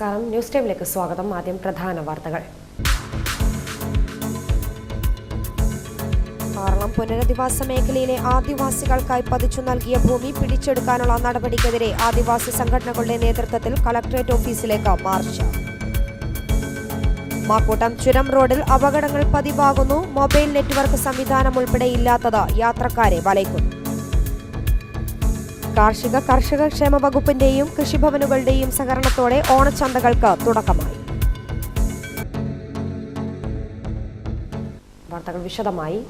നമസ്കാരം. ന്യൂസ് ടൈമിലേക്ക് സ്വാഗതം. ആദ്യം പ്രധാന വാർത്തകൾ. ആറളം പുനരധിവാസ മേഖലയിലെ ആദിവാസികൾക്കായി പതിച്ചു നൽകിയ ഭൂമി പിടിച്ചെടുക്കാനുള്ള നടപടിക്കെതിരെ ആദിവാസി സംഘടനകളുടെ നേതൃത്വത്തിൽ കളക്ടറേറ്റ് ഓഫീസിലേക്ക് മാർച്ച്. മാക്കൂട്ടം ചുരം റോഡിൽ അപകടങ്ങൾ പതിവാകുന്നു. മൊബൈൽ നെറ്റ്വർക്ക് സംവിധാനം ഉൾപ്പെടെ ഇല്ലാത്തത് യാത്രക്കാരെ വലയ്ക്കുന്നു. കർഷക ക്ഷേമ വകുപ്പിന്റെയും കൃഷിഭവനുകളുടെയും സഹകരണത്തോടെ ഓണച്ചന്തകൾക്ക് തുടക്കമായി. വാർത്തകൾ വിശദമായി.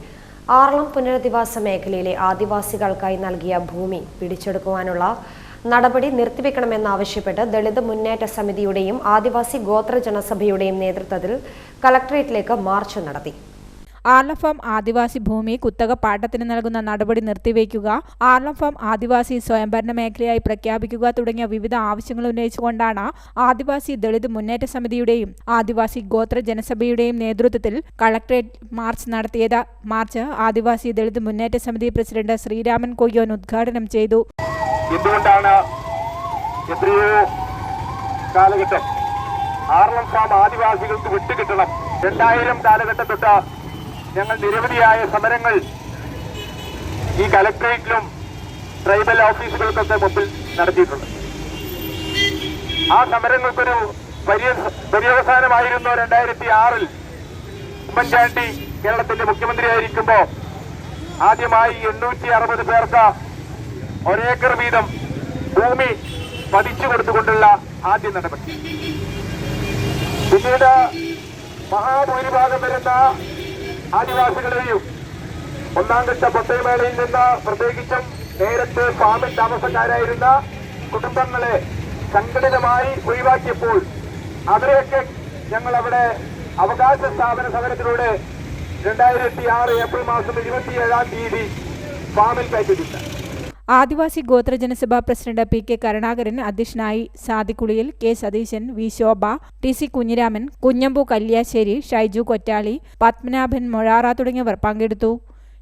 ആറളം പുനരധിവാസ മേഖലയിലെ ആദിവാസികൾക്കായി നൽകിയ ഭൂമി പിടിച്ചെടുക്കുവാനുള്ള നടപടി നിർത്തിവെക്കണമെന്നാവശ്യപ്പെട്ട് ദളിത് മുന്നേറ്റ സമിതിയുടെയും ആദിവാസി ഗോത്ര ജനസഭയുടെയും നേതൃത്വത്തിൽ കളക്ടറേറ്റിലേക്ക് മാർച്ച് നടത്തി. ആർളം ഫാം ആദിവാസി ഭൂമി കുത്തക പാട്ടത്തിന് നൽകുന്ന നടപടി നിർത്തിവെക്കുക, ആർളം ഫാം ആദിവാസി സ്വയംഭരണ മേഖലയായി പ്രഖ്യാപിക്കുക തുടങ്ങിയ വിവിധ ആവശ്യങ്ങൾ ഉന്നയിച്ചുകൊണ്ടാണ് ആദിവാസി ദളിത് മുന്നേറ്റ സമിതിയുടെയും ആദിവാസി ഗോത്ര ജനസഭയുടെയും നേതൃത്വത്തിൽ കളക്ടറേറ്റ് മാർച്ച് നടത്തിയത്. മാർച്ച് ആദിവാസി ദളിത് മുന്നേറ്റ സമിതി പ്രസിഡന്റ് ശ്രീരാമൻ കൊയ്യോൻ ഉദ്ഘാടനം ചെയ്തു. എന്തുകൊണ്ടാണ് എത്രയോ കാലഘട്ടം ആർളം ഫാം ആദിവാസികൾക്ക് വിട്ടുകിട്ടണം? 2000 കാലഘട്ടം തൊട്ട് ഞങ്ങൾ നിരവധിയായ സമരങ്ങൾ ഈ കലക്ടറേറ്റിലും ട്രൈബൽ ഓഫീസുകൾക്കൊക്കെ മുമ്പിൽ നടത്തിയിട്ടുണ്ട്. ആ സമരങ്ങൾക്കൊരു പര്യവസാനമായിരുന്നു 2006 ഉമ്മൻചാണ്ടി കേരളത്തിന്റെ മുഖ്യമന്ത്രിയായിരിക്കുമ്പോൾ ആദ്യമായി 860 പേർക്ക് ഒരേക്കർ വീതം ഭൂമി പതിച്ചു കൊടുത്തുകൊണ്ടുള്ള ആദ്യ നടപടി. പിന്നീട് മഹാഭൂരിഭാഗം വരുന്ന ആദിവാസികളെയും ഒന്നാം ഘട്ട പൊട്ടയമേളയിൽ നിന്ന് പ്രത്യേകിച്ചും നേരത്തെ ഫാമിൽ താമസക്കാരായിരുന്ന കുടുംബങ്ങളെ സംഘടിതമായി ഒഴിവാക്കിയപ്പോൾ അവരെയൊക്കെ ഞങ്ങൾ അവിടെ അവകാശ സ്ഥാപന സമരത്തിലൂടെ 2006 ഏപ്രിൽ മാസം 27-ാം തീയതി ഫാമിൽ കയറ്റിയിട്ടുണ്ട്. ആദിവാസി ഗോത്ര ജനസഭ പ്രസിഡന്റ് പി കെ കരുണാകരൻ അധ്യക്ഷനായി. സാദിക്കുളിയിൽ കെ സതീശൻ, വി ശോഭ, ടി സി കുഞ്ഞിരാമൻ, കുഞ്ഞമ്പു കല്യാശ്ശേരി, ഷൈജു കൊറ്റാളി, പത്മനാഭൻ മൊഴാറ തുടങ്ങിയവർ പങ്കെടുത്തു.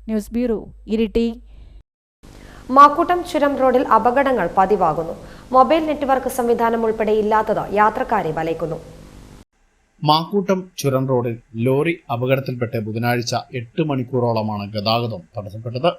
News bureau, Iritty. മാക്കൂട്ടം ചുരം റോഡിൽ അപകടങ്ങൾ പതിവാകുന്നു. മൊബൈൽ നെറ്റ്വർക്ക് സംവിധാനം ഉൾപ്പെടെ ഇല്ലാത്തത് യാത്രക്കാരെ വലയ്ക്കുന്നു. മാക്കൂട്ടം ചുരം റോഡിൽ ലോറി അപകടത്തിൽപ്പെട്ട് ബുധനാഴ്ച 8 മണിക്കൂറോളമാണ് ഗതാഗതം തടസ്സപ്പെട്ടത്.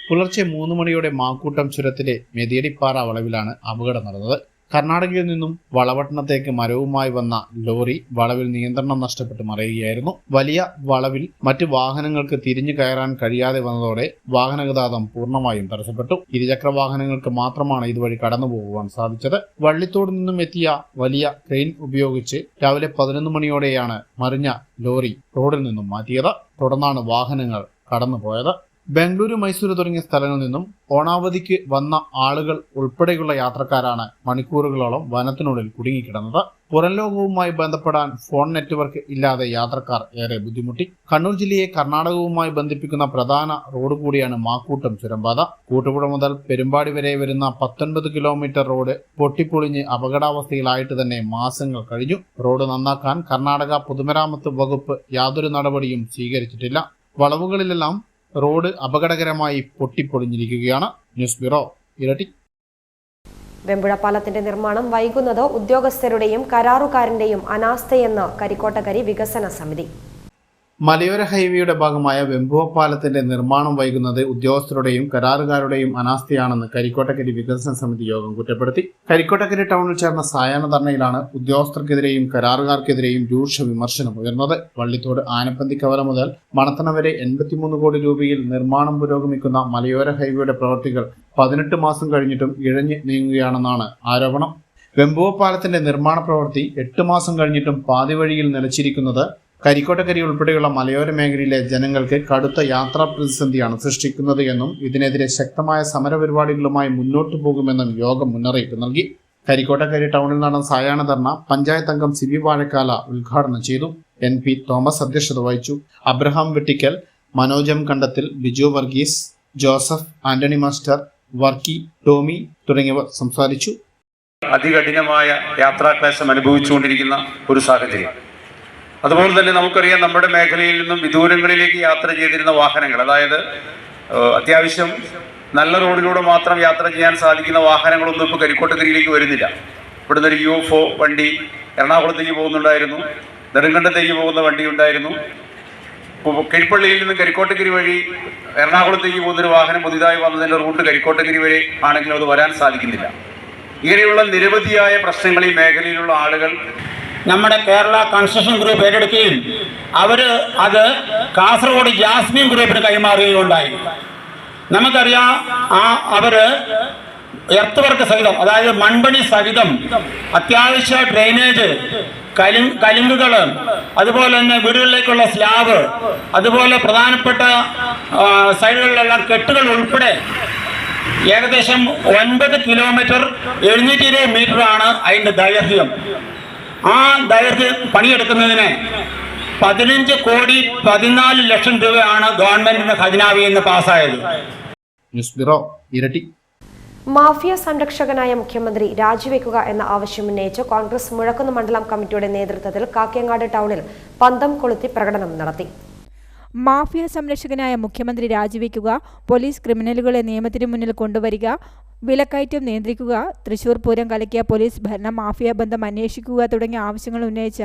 പുലർച്ചെ 3 മണിയോടെ മാക്കൂട്ടം ചുരത്തിലെ മെതിയടിപ്പാറ വളവിലാണ് അപകടം നടന്നത്. കർണാടകയിൽ നിന്നും വളവട്ടണത്തേക്ക് മരവുമായി വന്ന ലോറി വളവിൽ നിയന്ത്രണം നഷ്ടപ്പെട്ട് മറിയുകയായിരുന്നു. വലിയ വളവിൽ മറ്റ് വാഹനങ്ങൾക്ക് തിരിഞ്ഞു കയറാൻ കഴിയാതെ വന്നതോടെ വാഹനഗതാഗതം പൂർണ്ണമായും തടസ്സപ്പെട്ടു. ഇരുചക്ര വാഹനങ്ങൾക്ക് മാത്രമാണ് ഇതുവഴി കടന്നുപോകുവാൻ സാധിച്ചത്. വള്ളിത്തോട് നിന്നും എത്തിയ വലിയ ക്രെയിൻ ഉപയോഗിച്ച് രാവിലെ 11 മണിയോടെയാണ് മറിഞ്ഞ ലോറി റോഡിൽ നിന്നും മാറ്റിയത്. തുടർന്നാണ് വാഹനങ്ങൾ കടന്നുപോയത്. ബംഗളൂരു, മൈസൂരു തുടങ്ങിയ സ്ഥലങ്ങളിൽ നിന്നും ഓണാവധിക്ക് വന്ന ആളുകൾ ഉൾപ്പെടെയുള്ള യാത്രക്കാരാണ് മണിക്കൂറുകളോളം വനത്തിനുള്ളിൽ കുടുങ്ങിക്കിടന്നത്. പുറം ലോകവുമായി ബന്ധപ്പെടാൻ ഫോൺ നെറ്റ്വർക്ക് ഇല്ലാതെ യാത്രക്കാർ ഏറെ ബുദ്ധിമുട്ടി. കണ്ണൂർ ജില്ലയെ കർണാടകവുമായി ബന്ധിപ്പിക്കുന്ന പ്രധാന റോഡ് കൂടിയാണ് മാക്കൂട്ടം ചുരംപാത. കൂട്ടുപുഴ മുതൽ പെരുമ്പാടി വരെ വരുന്ന 19 കിലോമീറ്റർ റോഡ് പൊട്ടിപ്പൊളിഞ്ഞ് അപകടാവസ്ഥയിലായിട്ട് തന്നെ മാസങ്ങൾ കഴിഞ്ഞു. റോഡ് നന്നാക്കാൻ കർണാടക പൊതുമരാമത്ത് വകുപ്പ് യാതൊരു നടപടിയും സ്വീകരിച്ചിട്ടില്ല. വളവുകളിലെല്ലാം റോഡ് അപകടകരമായി പൊട്ടിപ്പൊളിഞ്ഞിരിക്കുകയാണ്. ന്യൂസ് ബ്യൂറോ, ഇരട്ടി. വെമ്പുഴ പാലത്തിന്റെ നിർമ്മാണം വൈകുന്നത് ഉദ്യോഗസ്ഥരുടെയും കരാറുകാരന്റെയും അനാസ്ഥയെന്ന് കരിക്കോട്ടക്കരി വികസന സമിതി. മലയോര ഹൈവേയുടെ ഭാഗമായ വെമ്പുവ പാലത്തിന്റെ നിർമ്മാണം വൈകുന്നത് ഉദ്യോഗസ്ഥരുടെയും കരാറുകാരുടെയും അനാസ്ഥയാണെന്ന് കരിക്കോട്ടക്കരി വികസന സമിതി യോഗം കുറ്റപ്പെടുത്തി. കരിക്കോട്ടക്കരി ടൗണിൽ ചേർന്ന സായാഹ്ന ധർണയിലാണ് ഉദ്യോഗസ്ഥർക്കെതിരെയും കരാറുകാർക്കെതിരെയും രൂക്ഷ വിമർശനം ഉയർന്നത്. വള്ളിത്തോട് ആനപ്പന്തിക്കവല മുതൽ മണത്തണ വരെ 83 കോടി രൂപയിൽ നിർമ്മാണം പുരോഗമിക്കുന്ന മലയോര ഹൈവേയുടെ പ്രവൃത്തികൾ 18 മാസം കഴിഞ്ഞിട്ടും ഇഴഞ്ഞു നീങ്ങുകയാണെന്നാണ് ആരോപണം. വെമ്പുവ പാലത്തിന്റെ നിർമ്മാണ പ്രവൃത്തി 8 മാസം കഴിഞ്ഞിട്ടും പാതിവഴിയിൽ നിലച്ചിരിക്കുന്നത് കരിക്കോട്ടക്കരി ഉൾപ്പെടെയുള്ള മലയോര മേഖലയിലെ ജനങ്ങൾക്ക് കടുത്ത യാത്രാ പ്രതിസന്ധിയാണ് സൃഷ്ടിക്കുന്നത് എന്നും ഇതിനെതിരെ ശക്തമായ സമരപരിപാടികളുമായി മുന്നോട്ടു പോകുമെന്നും യോഗം മുന്നറിയിപ്പ് നൽകി. കരിക്കോട്ടക്കരി ടൗണിൽ നടന്ന സായാഹ്ന ധർണ പഞ്ചായത്ത് അംഗം സിബി വാഴക്കാല ഉദ്ഘാടനം ചെയ്തു. NP തോമസ് അധ്യക്ഷത വഹിച്ചു. അബ്രഹാം വെട്ടിക്കൽ, മനോജ് എം കണ്ടത്തിൽ, ബിജു വർഗീസ്, ജോസഫ്, ആന്റണി മാസ്റ്റർ, വർക്കി, ടോമി തുടങ്ങിയവർ സംസാരിച്ചു. അതികഠിനമായ യാത്രാക്ലേശം അനുഭവിച്ചുകൊണ്ടിരിക്കുന്ന ഒരു സാഹചര്യം. അതുപോലെ തന്നെ നമുക്കറിയാം, നമ്മുടെ മേഖലയിൽ നിന്നും വിദൂരങ്ങളിലേക്ക് യാത്ര ചെയ്തിരുന്ന വാഹനങ്ങൾ, അതായത് അത്യാവശ്യം നല്ല റോഡിലൂടെ മാത്രം യാത്ര ചെയ്യാൻ സാധിക്കുന്ന വാഹനങ്ങളൊന്നും ഇപ്പോൾ കരിക്കോട്ടക്കരിയിലേക്ക് വരുന്നില്ല. ഇവിടുന്ന് ഒരു UFO വണ്ടി എറണാകുളത്തേക്ക് പോകുന്നുണ്ടായിരുന്നു, നെടുങ്കണ്ടത്തേക്ക് പോകുന്ന വണ്ടി ഉണ്ടായിരുന്നു. കീഴ്പള്ളിയിൽ നിന്ന് കരിക്കോട്ടഗിരി വഴി എറണാകുളത്തേക്ക് പോകുന്നൊരു വാഹനം പുതിയതായി വന്നതിൻ്റെ റൂട്ട് കരിക്കോട്ടഗിരി വഴി ആണെങ്കിലും അത് വരാൻ സാധിക്കുന്നില്ല. ഇങ്ങനെയുള്ള നിരവധിയായ പ്രശ്നങ്ങൾ ഈ മേഖലയിലുള്ള ആളുകൾ നമ്മുടെ കേരള കൺസ്ട്രക്ഷൻ ഗ്രൂപ്പ് ഏറ്റെടുക്കുകയും അവർ അത് കാസർഗോഡ് ജാസ്മിൻ ഗ്രൂപ്പിന് കൈമാറുകയും ഉണ്ടായി. നമുക്കറിയാം അവർ എർത്ത് വർക്ക് സഹിതം, അതായത് മൺപണി സഹിതം അത്യാവശ്യ ഡ്രെയിനേജ്, കലുങ്കുകൾ, അതുപോലെ തന്നെ വീടുകളിലേക്കുള്ള സ്ലാബ്, അതുപോലെ പ്രധാനപ്പെട്ട സൈഡുകളിലെല്ലാം കെട്ടുകൾ ഉൾപ്പെടെ ഏകദേശം 9 കിലോമീറ്റർ 720 മീറ്ററാണ് അതിൻ്റെ ദൈർഘ്യം. ആ ദൈർഘ്യം പണിയെടുക്കുന്നതിന് 15 കോടി 14 ലക്ഷം രൂപയാണ് ഗവൺമെന്റിന്റെ ഖജനാവിൽ നിന്ന് പാസ്സായത്. ന്യൂസ് ബ്യൂറോ, ഇരട്ടി. മാഫിയ സംരക്ഷകനായ മുഖ്യമന്ത്രി രാജിവെക്കുക എന്ന ആവശ്യമുന്നയിച്ച് കോൺഗ്രസ് മുഴക്കുന്ന് മണ്ഡലം കമ്മിറ്റിയുടെ നേതൃത്വത്തിൽ കാക്കയങ്ങാട് ടൗണിൽ പന്തം കൊളുത്തി പ്രകടനം നടത്തി. മാഫിയ സംരക്ഷകനായ മുഖ്യമന്ത്രി രാജിവെക്കുക, പോലീസ് ക്രിമിനലുകളെ നിയമത്തിന് മുന്നിൽ കൊണ്ടുവരിക, വിലക്കയറ്റം നിയന്ത്രിക്കുക, തൃശൂർ പൂരം കലക്കിയ പോലീസ് ഭരണം, മാഫിയ ബന്ധം അന്വേഷിക്കുക തുടങ്ങിയ ആവശ്യങ്ങൾ ഉന്നയിച്ച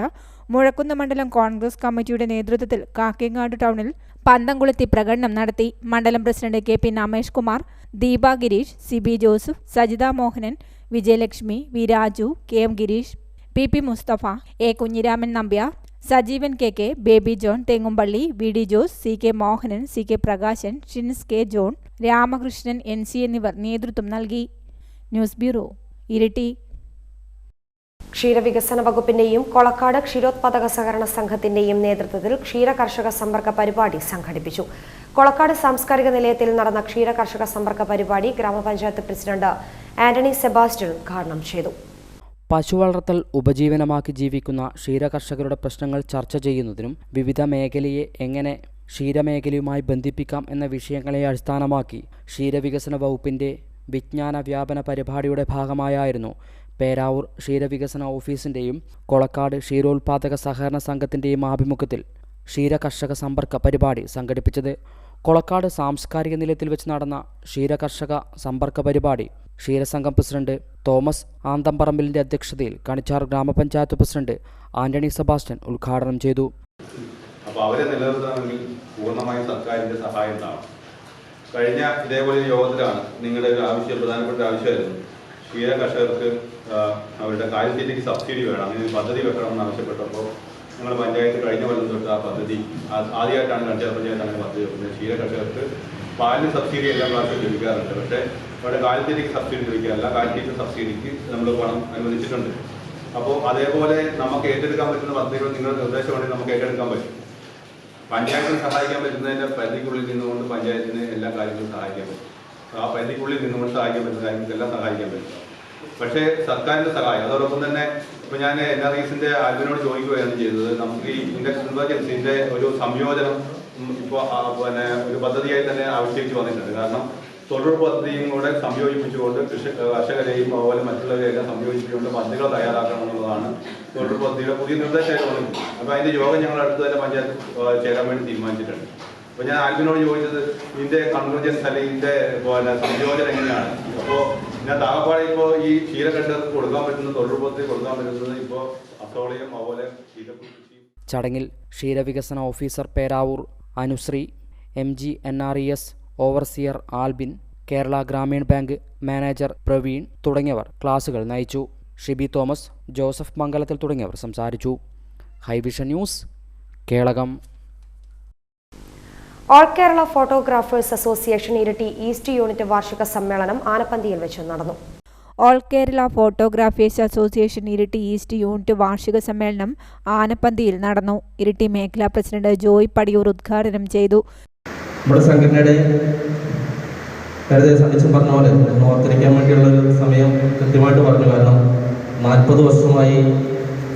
മുഴക്കുന്ന് മണ്ഡലം കോൺഗ്രസ് കമ്മിറ്റിയുടെ നേതൃത്വത്തിൽ കാക്കയങ്ങാട് ടൗണിൽ പന്തം കൊളുത്തി പ്രകടനം നടത്തി. മണ്ഡലം president KP Namesh Kumar, Deepa Girish, CB Joseph, Sajitha Mohanan, Vijayalakshmi, V Raju, KM Girish, PP Mustafa, A Kunhiraman Nambiar, Sajeevan KK, Baby John Thengumpally, VD Jose, CK Mohanan, CK Prakashan, Shins K John, Ramakrishnan NC എന്നിവർ നേതൃത്വം നൽകി. News bureau, Iritty. ക്ഷീരവികസന വകുപ്പിന്റെയും കൊളക്കാട് ക്ഷീരോത്പാദക സഹകരണ സംഘത്തിന്റെയും നേതൃത്വത്തിൽ ക്ഷീര കർഷക സമ്പർക്ക പരിപാടി സംഘടിപ്പിച്ചു. കൊളക്കാട് സാംസ്കാരിക നിലയത്തിൽ നടന്ന ക്ഷീര കർഷക സമ്പർക്ക പരിപാടി ഗ്രാമപഞ്ചായത്ത് പ്രസിഡന്റ് ആന്റണി സെബാസ്റ്റ്യൻ ഉദ്ഘാടനം ചെയ്തു. പശുവളർത്തൽ ഉപജീവനമാക്കി ജീവിക്കുന്ന ക്ഷീരകർഷകരുടെ പ്രശ്നങ്ങൾ ചർച്ച ചെയ്യുന്നതിനും വിവിധ മേഖലയെ എങ്ങനെ ക്ഷീരമേഖലയുമായി ബന്ധിപ്പിക്കാം എന്ന വിഷയങ്ങളെ അടിസ്ഥാനമാക്കി ക്ഷീരവികസന വകുപ്പിൻ്റെ വിജ്ഞാന വ്യാപന പരിപാടിയുടെ ഭാഗമായായിരുന്നു പേരാവൂർ ക്ഷീരവികസന ഓഫീസിൻ്റെയും കൊളക്കാട് ക്ഷീരോത്പാദക സഹകരണ സംഘത്തിൻ്റെയും ആഭിമുഖ്യത്തിൽ ക്ഷീരകർഷക സമ്പർക്ക പരിപാടി സംഘടിപ്പിച്ചത്. കൊളക്കാട് സാംസ്കാരിക നിലയത്തിൽ വെച്ച് നടന്ന ക്ഷീരകർഷക സമ്പർക്ക പരിപാടി ക്ഷീരസംഘം പ്രസിഡന്റ് തോമസ് ആന്തമ്പറമ്പിലിൻ്റെ അധ്യക്ഷതയിൽ കണിച്ചാർ ഗ്രാമപഞ്ചായത്ത് പ്രസിഡന്റ് ആന്റണി സെബാസ്റ്റ്യൻ ഉദ്ഘാടനം ചെയ്തു. അപ്പോൾ അവരെ നിലനിർത്തണമെങ്കിൽ പൂർണ്ണമായും സർക്കാരിൻ്റെ സഹായം ഉണ്ടാവും. കഴിഞ്ഞ ഇതേപോലെ യോഗത്തിലാണ് നിങ്ങളുടെ ഒരു ആവശ്യം, പ്രധാനപ്പെട്ട ആവശ്യമായിരുന്നു ക്ഷീര കർഷകർക്ക് അവരുടെ കാലിത്തീറ്റയ്ക്ക് സബ്സിഡി വേണം, അങ്ങനെ ഒരു പദ്ധതി വെക്കണമെന്ന് ആവശ്യപ്പെട്ടപ്പോൾ ഞങ്ങൾ പഞ്ചായത്ത് കഴിഞ്ഞ കൊല്ലം തൊട്ട് ആ പദ്ധതി ആദ്യമായിട്ടാണ് കണിച്ചാർ പഞ്ചായത്ത് അങ്ങനെ പദ്ധതി വെക്കുന്നത്. ക്ഷീര കർഷകർക്ക് പാലിന് സബ്സിഡി എല്ലാ പ്രാവശ്യവും ലഭിക്കാറുണ്ട്, പക്ഷേ അവിടെ കാലിത്തീറ്റയ്ക്ക് സബ്സിഡി ലഭിക്കാറില്ല. കാലിത്തീറ്റ സബ്സിഡിക്ക് നമ്മൾ പണം അനുവദിച്ചിട്ടുണ്ട്. അപ്പോൾ അതേപോലെ നമുക്ക് ഏറ്റെടുക്കാൻ പറ്റുന്ന പദ്ധതികൾ നിങ്ങളുടെ നിർദ്ദേശമാണെങ്കിൽ നമുക്ക് ഏറ്റെടുക്കാൻ പറ്റും. പഞ്ചായത്തിന് സഹായിക്കാൻ പറ്റുന്നതിൻ്റെ പരിധിക്കുള്ളിൽ നിന്നുകൊണ്ട് പഞ്ചായത്തിന് എല്ലാ കാര്യങ്ങളും സഹായിക്കാൻ പറ്റും. ആ പരിധിക്കുള്ളിൽ നിന്നുകൊണ്ട് സഹായിക്കാൻ പറ്റുന്ന കാര്യങ്ങൾക്കെല്ലാം സഹായിക്കാൻ പറ്റും. പക്ഷേ സർക്കാരിൻ്റെ സഹായം അതോടൊപ്പം തന്നെ ഇപ്പോൾ ഞാൻ NRESന്റെ ആൽബിനോട് ചോദിക്കുകയാണ് ചെയ്തത്, നമുക്ക് ഈ ഇൻഡെക്സ് കൺവേർജൻസിൻ്റെ ഒരു സംയോജനം ഇപ്പോൾ പിന്നെ ഒരു പദ്ധതിയായി തന്നെ ആവിഷ്കരിച്ച് വന്നിട്ടുണ്ട്. കാരണം തൊഴിൽ പദ്ധതിയും കൂടെ സംയോജിപ്പിച്ചുകൊണ്ട് കർഷകരെയും അതുപോലെ മറ്റുള്ളവരെയെല്ലാം സംയോജിപ്പിച്ചുകൊണ്ട് പദ്ധതികൾ തയ്യാറാക്കണം എന്നുള്ളതാണ് തൊഴിൽ പദ്ധതിയുടെ പുതിയ നിർദ്ദേശമായിട്ട് വന്നിട്ടുണ്ട്. അപ്പോൾ അതിൻ്റെ യോഗം ഞങ്ങൾ അടുത്ത് തന്നെ പഞ്ചായത്ത് ചേരാൻ വേണ്ടി തീരുമാനിച്ചിട്ടുണ്ട്. അപ്പോൾ ഞാൻ ആൽബിനോട് ചോദിച്ചത് ഇതിൻ്റെ കൺവേർജൻസ് അല്ലെങ്കിൽ ഇതിൻ്റെ പിന്നെ സംയോജനം എങ്ങനെയാണ്. അപ്പോൾ ഞാൻ താഴെപ്പാടെ ഇപ്പോൾ ഈ ക്ഷീരകർഷകർക്ക് കൊടുക്കാൻ പറ്റുന്ന തൊഴിൽ പദ്ധതി കൊടുക്കാൻ പറ്റുന്നത് ഇപ്പോൾ അസോളയും അതുപോലെ ചടങ്ങിൽ ക്ഷീരവികസന officer Peravoor Anushree, MG NRES overseer Albin, Kerala Grameen bank manager Praveen തുടങ്ങിയവർ ക്ലാസുകൾ നയിച്ചു. ഷിബി തോമസ്, ജോസഫ് മംഗലത്തിൽ തുടങ്ങിയവർ സംസാരിച്ചു. High vision news, Kelakam. All Kerala photographers association Iritty east unit വാർഷിക സമ്മേളനം ആനപ്പന്തിയിൽ വെച്ച് നടന്നു. All Kerala photographers association Iritty east unit വാർഷിക സമ്മേളനം ആനപ്പന്തിയിൽ നടന്നു. ഇരിട്ടി മേഖലാ പ്രസിഡന്റ് ജോയ് പടിയൂർ ഉദ്ഘാടനം ചെയ്തു. നമ്മുടെ സംഘടനയുടെ നേരത്തെ സന്ദേശം പറഞ്ഞ പോലെ ഓർത്തിരിക്കാൻ വേണ്ടിയുള്ള ഒരു സമയം കൃത്യമായിട്ട് പറഞ്ഞു. കാരണം 40 വർഷമായി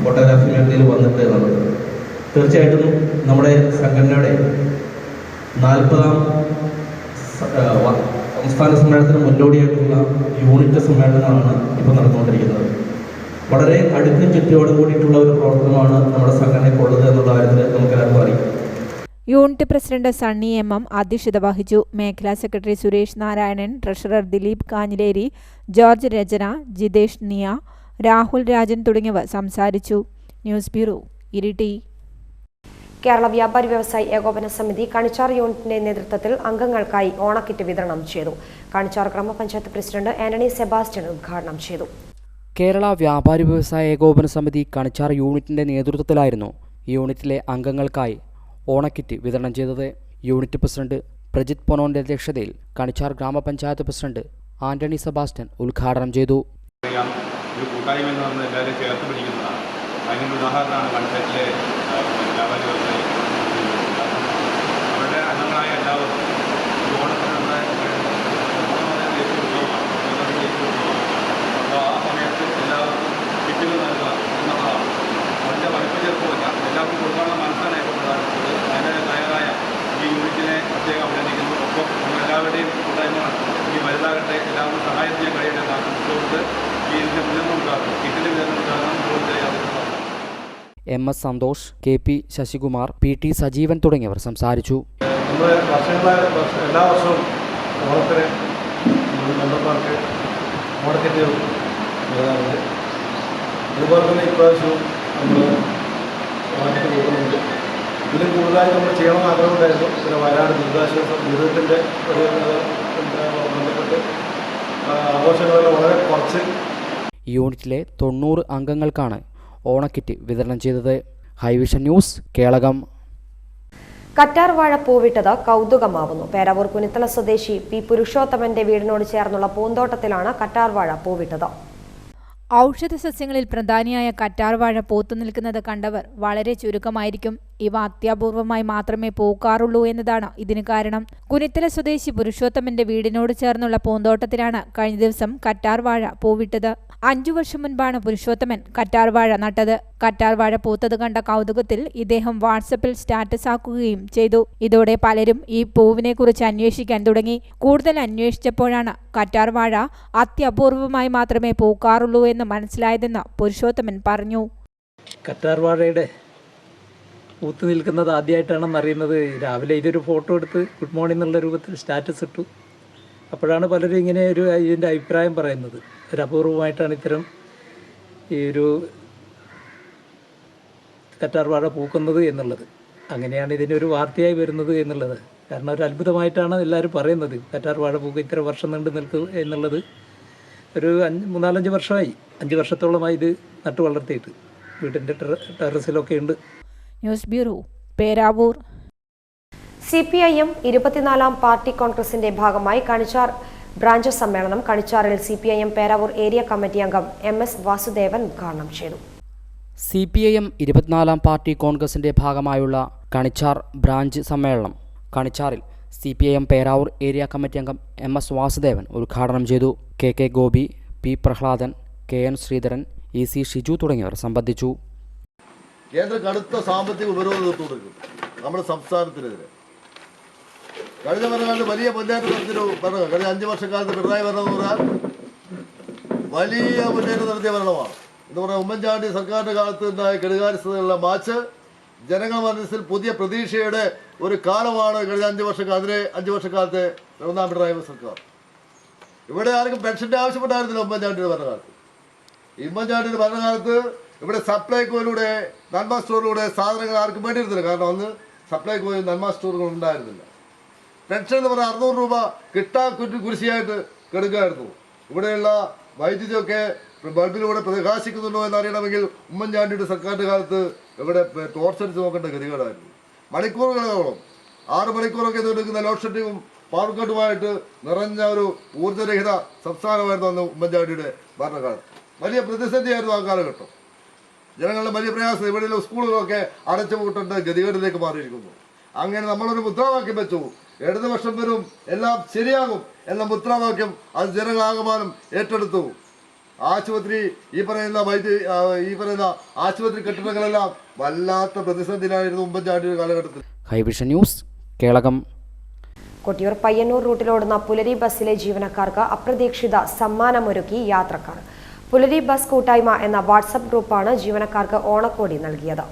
ഫോട്ടോഗ്രാഫി മേഖലയിൽ വന്നിട്ട് എന്നുള്ളത് തീർച്ചയായിട്ടും നമ്മുടെ സംഘടനയുടെ 40ാം സംസ്ഥാന സമ്മേളനത്തിന് മുന്നോടിയായിട്ടുള്ള യൂണിറ്റ് സമ്മേളനങ്ങളാണ് ഇപ്പോൾ നടന്നുകൊണ്ടിരിക്കുന്നത്. വളരെ അടുക്കും ചുറ്റോടും കൂടിയിട്ടുള്ള ഒരു പ്രവർത്തനമാണ് നമ്മുടെ സംഘടനയ്ക്കുള്ളത് എന്നുള്ള കാര്യത്തിൽ നമുക്കെല്ലാവർക്കും അറിയാം. യൂണിറ്റ് പ്രസിഡന്റ് സണ്ണി MM അധ്യക്ഷത വഹിച്ചു. മേഖലാ സെക്രട്ടറി സുരേഷ് നാരായണൻ, ട്രഷറർ ദിലീപ് കാഞ്ഞിലേരി, ജോർജ് രചന, ജിതേഷ് നിയ, രാഹുൽ രാജൻ തുടങ്ങിയവർ സംസാരിച്ചു. News bureau, Iritty. കേരള വ്യാപാരി വ്യവസായി ഏകോപന സമിതി കണിച്ചാർ യൂണിറ്റിന്റെ നേതൃത്വത്തിൽ അംഗങ്ങൾക്കായി ഓണക്കിറ്റ് വിതരണം ചെയ്തു. കണിച്ചാർ ഗ്രാമപഞ്ചായത്ത് പ്രസിഡന്റ് ആന്റണി സെബാസ്റ്റ്യൻ ഉദ്ഘാടനം ചെയ്തു. കേരള വ്യാപാരി വ്യവസായ ഏകോപന സമിതി കണിച്ചാർ യൂണിറ്റിന്റെ നേതൃത്വത്തിലായിരുന്നു യൂണിറ്റിലെ അംഗങ്ങൾക്കായി ഓണക്കിറ്റ് വിതരണം ചെയ്തത്. യൂണിറ്റ് പ്രസിഡന്റ് പ്രജിത് പൊനോന്റെ അധ്യക്ഷതയിൽ കണിച്ചാർ ഗ്രാമപഞ്ചായത്ത് പ്രസിഡന്റ് ആന്റണി സെബാസ്റ്റ്യൻ ഉദ്ഘാടനം ചെയ്തു. ഒരു കൂട്ടായ്മ എന്ന് പറഞ്ഞാൽ എല്ലാവരും ചേർത്ത് പിടിക്കുന്നതാണ്. അതിനൊരു ഉദാഹരണമാണ് പഞ്ചായത്തിലെ വ്യാപാരി വ്യവസായി. അവരുടെ അംഗങ്ങളായ എല്ലാവരും ഓണത്തിന് നമ്മുടെ അപ്പോൾ ആ സമയത്ത് എല്ലാവർക്കും കിറ്റുകൾ നൽകുക എന്നുള്ളതാണ്. അതിൻ്റെ വലിപ്പചെറുപ്പമില്ല, എല്ലാവർക്കും കൊടുക്കാനുള്ള മനസ്സാണ് ഏറ്റവും പ്രധാനപ്പെട്ടത്. അതിന് തയ്യാറായ ഈ യൂണിറ്റിനെ പ്രത്യേകം അഭിനന്ദിക്കുന്നു. ഒപ്പം നമ്മളെല്ലാവരുടെയും കൂട്ടായ്മ ഈ വലുതാകട്ടെ, എല്ലാവരും സഹായം ചെയ്യാൻ കഴിയട്ടെ എന്നാണ് അതുകൊണ്ട് ഈ ഇതിൻ്റെ മുന്നോട്ടുണ്ടാകും കിറ്റിൻ്റെ വിതരണം MS Santhosh, KP Sasikumar, PT Sajeevan തുടങ്ങിയവർ സംസാരിച്ചു. നമ്മൾ എല്ലാ വർഷവും ഓണത്തിന് മെമ്പർമാർക്ക് ഓണക്കിറ്റ് നൽകാറുണ്ട്. അതുപോലെ തന്നെ ഇപ്രാവശ്യവും നമ്മൾ ഓണക്കിറ്റ് കൊടുക്കുന്നുണ്ട്. ഇതിൽ കൂടുതലായി നമ്മൾ ചെയ്യണമെന്ന് ആഗ്രഹമുണ്ടായിരുന്നു. പിന്നെ വയനാട് ദുരിതത്തിൻ്റെ ഒരു ബന്ധപ്പെട്ട് ആഘോഷങ്ങളെല്ലാം വളരെ കുറച്ച്. യൂണിറ്റിലെ 90 അംഗങ്ങൾക്കാണ് ഓണക്കിറ്റ് വിതരണം ചെയ്തത്. ഹൈവിഷൻ ന്യൂസ്, കേളകം. കറ്റാർ വാഴ പൂവിട്ടത് കൗതുകമാവുന്നു. പേരാവൂർ കുനിത്തല സ്വദേശി പി പുരുഷോത്തമന്റെ വീടിനോട് ചേർന്നുള്ള പൂന്തോട്ടത്തിലാണ് കറ്റാർ വാഴ പൂവിട്ടത്. ഔഷധ സസ്യങ്ങളിൽ പ്രധാനിയായ കറ്റാർ വാഴ പൂത്തു നിൽക്കുന്നത് കണ്ടവർ വളരെ ചുരുക്കമായിരിക്കും. ഇവ അത്യപൂർവമായി മാത്രമേ പൂക്കാറുള്ളൂ എന്നതാണ് ഇതിന് കാരണം. കുനിത്തല സ്വദേശി പുരുഷോത്തമന്റെ വീടിനോട് ചേർന്നുള്ള പൂന്തോട്ടത്തിലാണ് കഴിഞ്ഞ ദിവസം കറ്റാർ വാഴ പൂവിട്ടത്. 5 വർഷം മുൻപാണ് പുരുഷോത്തമൻ കറ്റാർ വാഴ നട്ടത്. കറ്റാർ വാഴ പൂത്തത് കണ്ട കൗതുകത്തിൽ ഇദ്ദേഹം വാട്സപ്പിൽ സ്റ്റാറ്റസ് ആക്കുകയും ചെയ്തു. ഇതോടെ പലരും ഈ പൂവിനെ കുറിച്ച് അന്വേഷിക്കാൻ തുടങ്ങി. കൂടുതൽ അന്വേഷിച്ചപ്പോഴാണ് കറ്റാർ വാഴ അത്യപൂർവമായി മാത്രമേ പൂക്കാറുള്ളൂ എന്ന് മനസ്സിലായതെന്ന് പുരുഷോത്തമൻ പറഞ്ഞു. കറ്റാർ വാഴയുടെ പൂത്ത് നിൽക്കുന്നത് ആദ്യമായിട്ടാണെന്ന് അറിയുന്നത് രാവിലെ ഇതൊരു ഫോട്ടോ എടുത്ത് ഗുഡ് മോർണിംഗ് എന്നുള്ള രൂപത്തിൽ സ്റ്റാറ്റസ് ഇട്ടു. അപ്പോഴാണ് പലരും ഇങ്ങനെ ഇതിൻ്റെ അഭിപ്രായം പറയുന്നത്. ഒരു അപൂർവമായിട്ടാണ് ഇത്തരം ഈ ഒരു കറ്റാർ വാഴ പൂക്കുന്നത് എന്നുള്ളത്. അങ്ങനെയാണ് ഇതിനൊരു വാർത്തയായി വരുന്നത് എന്നുള്ളത്. കാരണം ഒരു അത്ഭുതമായിട്ടാണ് എല്ലാവരും പറയുന്നത്. കറ്റാർ വാഴ പൂക്ക് ഇത്ര വർഷം നീണ്ടു നിൽക്കുക എന്നുള്ളത് ഒരു 3-4 വർഷമായി, 5 വർഷത്തോളമായി ഇത് നട്ടു വളർത്തിയിട്ട് വീടിൻ്റെ ടെറസിലൊക്കെ ഉണ്ട്. News bureau, Peravoor. CPIM 24ാം party കോൺഗ്രസിന്റെ ഭാഗമായി കണിച്ചാർ ബ്രാഞ്ച് സമ്മേളനം കണിച്ചാറിൽ CPIM പേരാവൂർ ഏരിയ കമ്മിറ്റി അംഗം MS വാസുദേവൻ ഉദ്ഘാടനം ചെയ്തു. CPIM 24ാം പാർട്ടി കോൺഗ്രസിന്റെ ഭാഗമായുള്ള കണിച്ചാർ ബ്രാഞ്ച് സമ്മേളനം കണിച്ചാറിൽ CPIM പേരാവൂർ ഏരിയ കമ്മിറ്റി അംഗം MS വാസുദേവൻ ഉദ്ഘാടനം ചെയ്തു. KK Gopi, P Prahladan, KN Sreedharan, EC Shiju തുടങ്ങിയവർ സംബന്ധിച്ചു. കേന്ദ്ര കടുത്ത സാമ്പത്തിക ഉപരോധം തീർത്തുകൊണ്ടിരിക്കും നമ്മുടെ സംസ്ഥാനത്തിനെതിരെ. കഴിഞ്ഞ ഭരണകാലത്ത് വലിയ പഞ്ചായത്ത് നടത്തിയൊരു ഭരണം, കഴിഞ്ഞ 5 വർഷക്കാലത്ത് പിണറായി ഭരണം എന്ന് പറഞ്ഞാൽ വലിയ മുന്നേറ്റം നടത്തിയ ഭരണമാണ്. എന്ന് പറഞ്ഞാൽ ഉമ്മൻചാണ്ടി സർക്കാരിൻ്റെ കാലത്ത് ഉണ്ടായ കെടുകാര്യസ്ഥതകളെല്ലാം മാച്ച് ജനങ്ങളുടെ മനസ്സിൽ പുതിയ പ്രതീക്ഷയുടെ ഒരു കാലമാണ് കഴിഞ്ഞ 5 വർഷക്കാലത്തെ 5 വർഷക്കാലത്തെ ഒന്നാം പിണറായി സർക്കാർ. ഇവിടെ ആർക്കും പെൻഷൻ്റെ ആവശ്യപ്പെട്ടായിരുന്നില്ല ഉമ്മൻചാണ്ടിയുടെ ഭരണകാലത്ത്. ഉമ്മൻചാണ്ടിയുടെ ഭരണകാലത്ത് ഇവിടെ സപ്ലൈകോയിലൂടെ നന്മ സ്റ്റോറിലൂടെ സാധനങ്ങൾ ആർക്കും വേണ്ടിയിരുന്നില്ല. കാരണം അന്ന് സപ്ലൈകോയിൽ നന്മ സ്റ്റോറുകൾ ഉണ്ടായിരുന്നില്ല. പെൻഷൻ എന്ന് പറഞ്ഞാൽ 600 രൂപ കുരിശിയായിട്ട് കെടുക്കായിരുന്നു. ഇവിടെയുള്ള വൈദ്യുതിയൊക്കെ ബൾബിലൂടെ പ്രകാശിക്കുന്നുണ്ടോ എന്നറിയണമെങ്കിൽ ഉമ്മൻചാണ്ടിയുടെ സർക്കാരിൻ്റെ കാലത്ത് ഇവിടെ ടോർച്ചടിച്ച് നോക്കേണ്ട ഗതികേടായിരുന്നു. മണിക്കൂറുകളോളം 6 മണിക്കൂറൊക്കെ എടുക്കുന്ന ലോഡ് ഷെഡിങ്ങും പവർ കട്ടുമായിട്ട് നിറഞ്ഞ ഒരു ഊർജ്ജരഹിത സംസ്ഥാനമായിരുന്നു അന്ന് ഉമ്മൻചാണ്ടിയുടെ ഭരണകാലത്ത്. വലിയ പ്രതിസന്ധിയായിരുന്നു ആ കാലഘട്ടം. ജനങ്ങളുടെ വലിയ പ്രയാസം. ഇവിടെയുള്ള സ്കൂളുകളൊക്കെ അടച്ചു പൂട്ടേണ്ട ഗതികേടിലേക്ക് മാറിയിരിക്കുന്നു. അങ്ങനെ നമ്മളൊരു മുദ്രാവാക്യം വെച്ചു, ഇടതുപക്ഷം വരും എല്ലാം ശരിയാകും എന്ന മുദ്രാവാക്യം അത് ജനങ്ങളാകമാനം ഏറ്റെടുത്തു. ആശുപത്രി ഈ പറയുന്ന ആശുപത്രി കെട്ടിടങ്ങളെല്ലാം വല്ലാത്ത പ്രതിസന്ധിയിലായിരുന്നു ഉമ്മൻചാണ്ടിയുടെ കാലഘട്ടത്തിൽ. ഹൈവിഷൻ ന്യൂസ്, കേളകം. കൊട്ടിയൂർ പയ്യന്നൂർ റൂട്ടിലോടുന്ന പുലരി ബസ്സിലെ ജീവനക്കാർക്ക് അപ്രതീക്ഷിത സമ്മാനമൊരുക്കി യാത്രക്കാർ. പുലരി ബസ് കൂട്ടായ്മ എന്ന വാട്സപ്പ് ഗ്രൂപ്പാണ് ജീവനക്കാർക്ക് ഓണക്കോടി നൽകിയത്.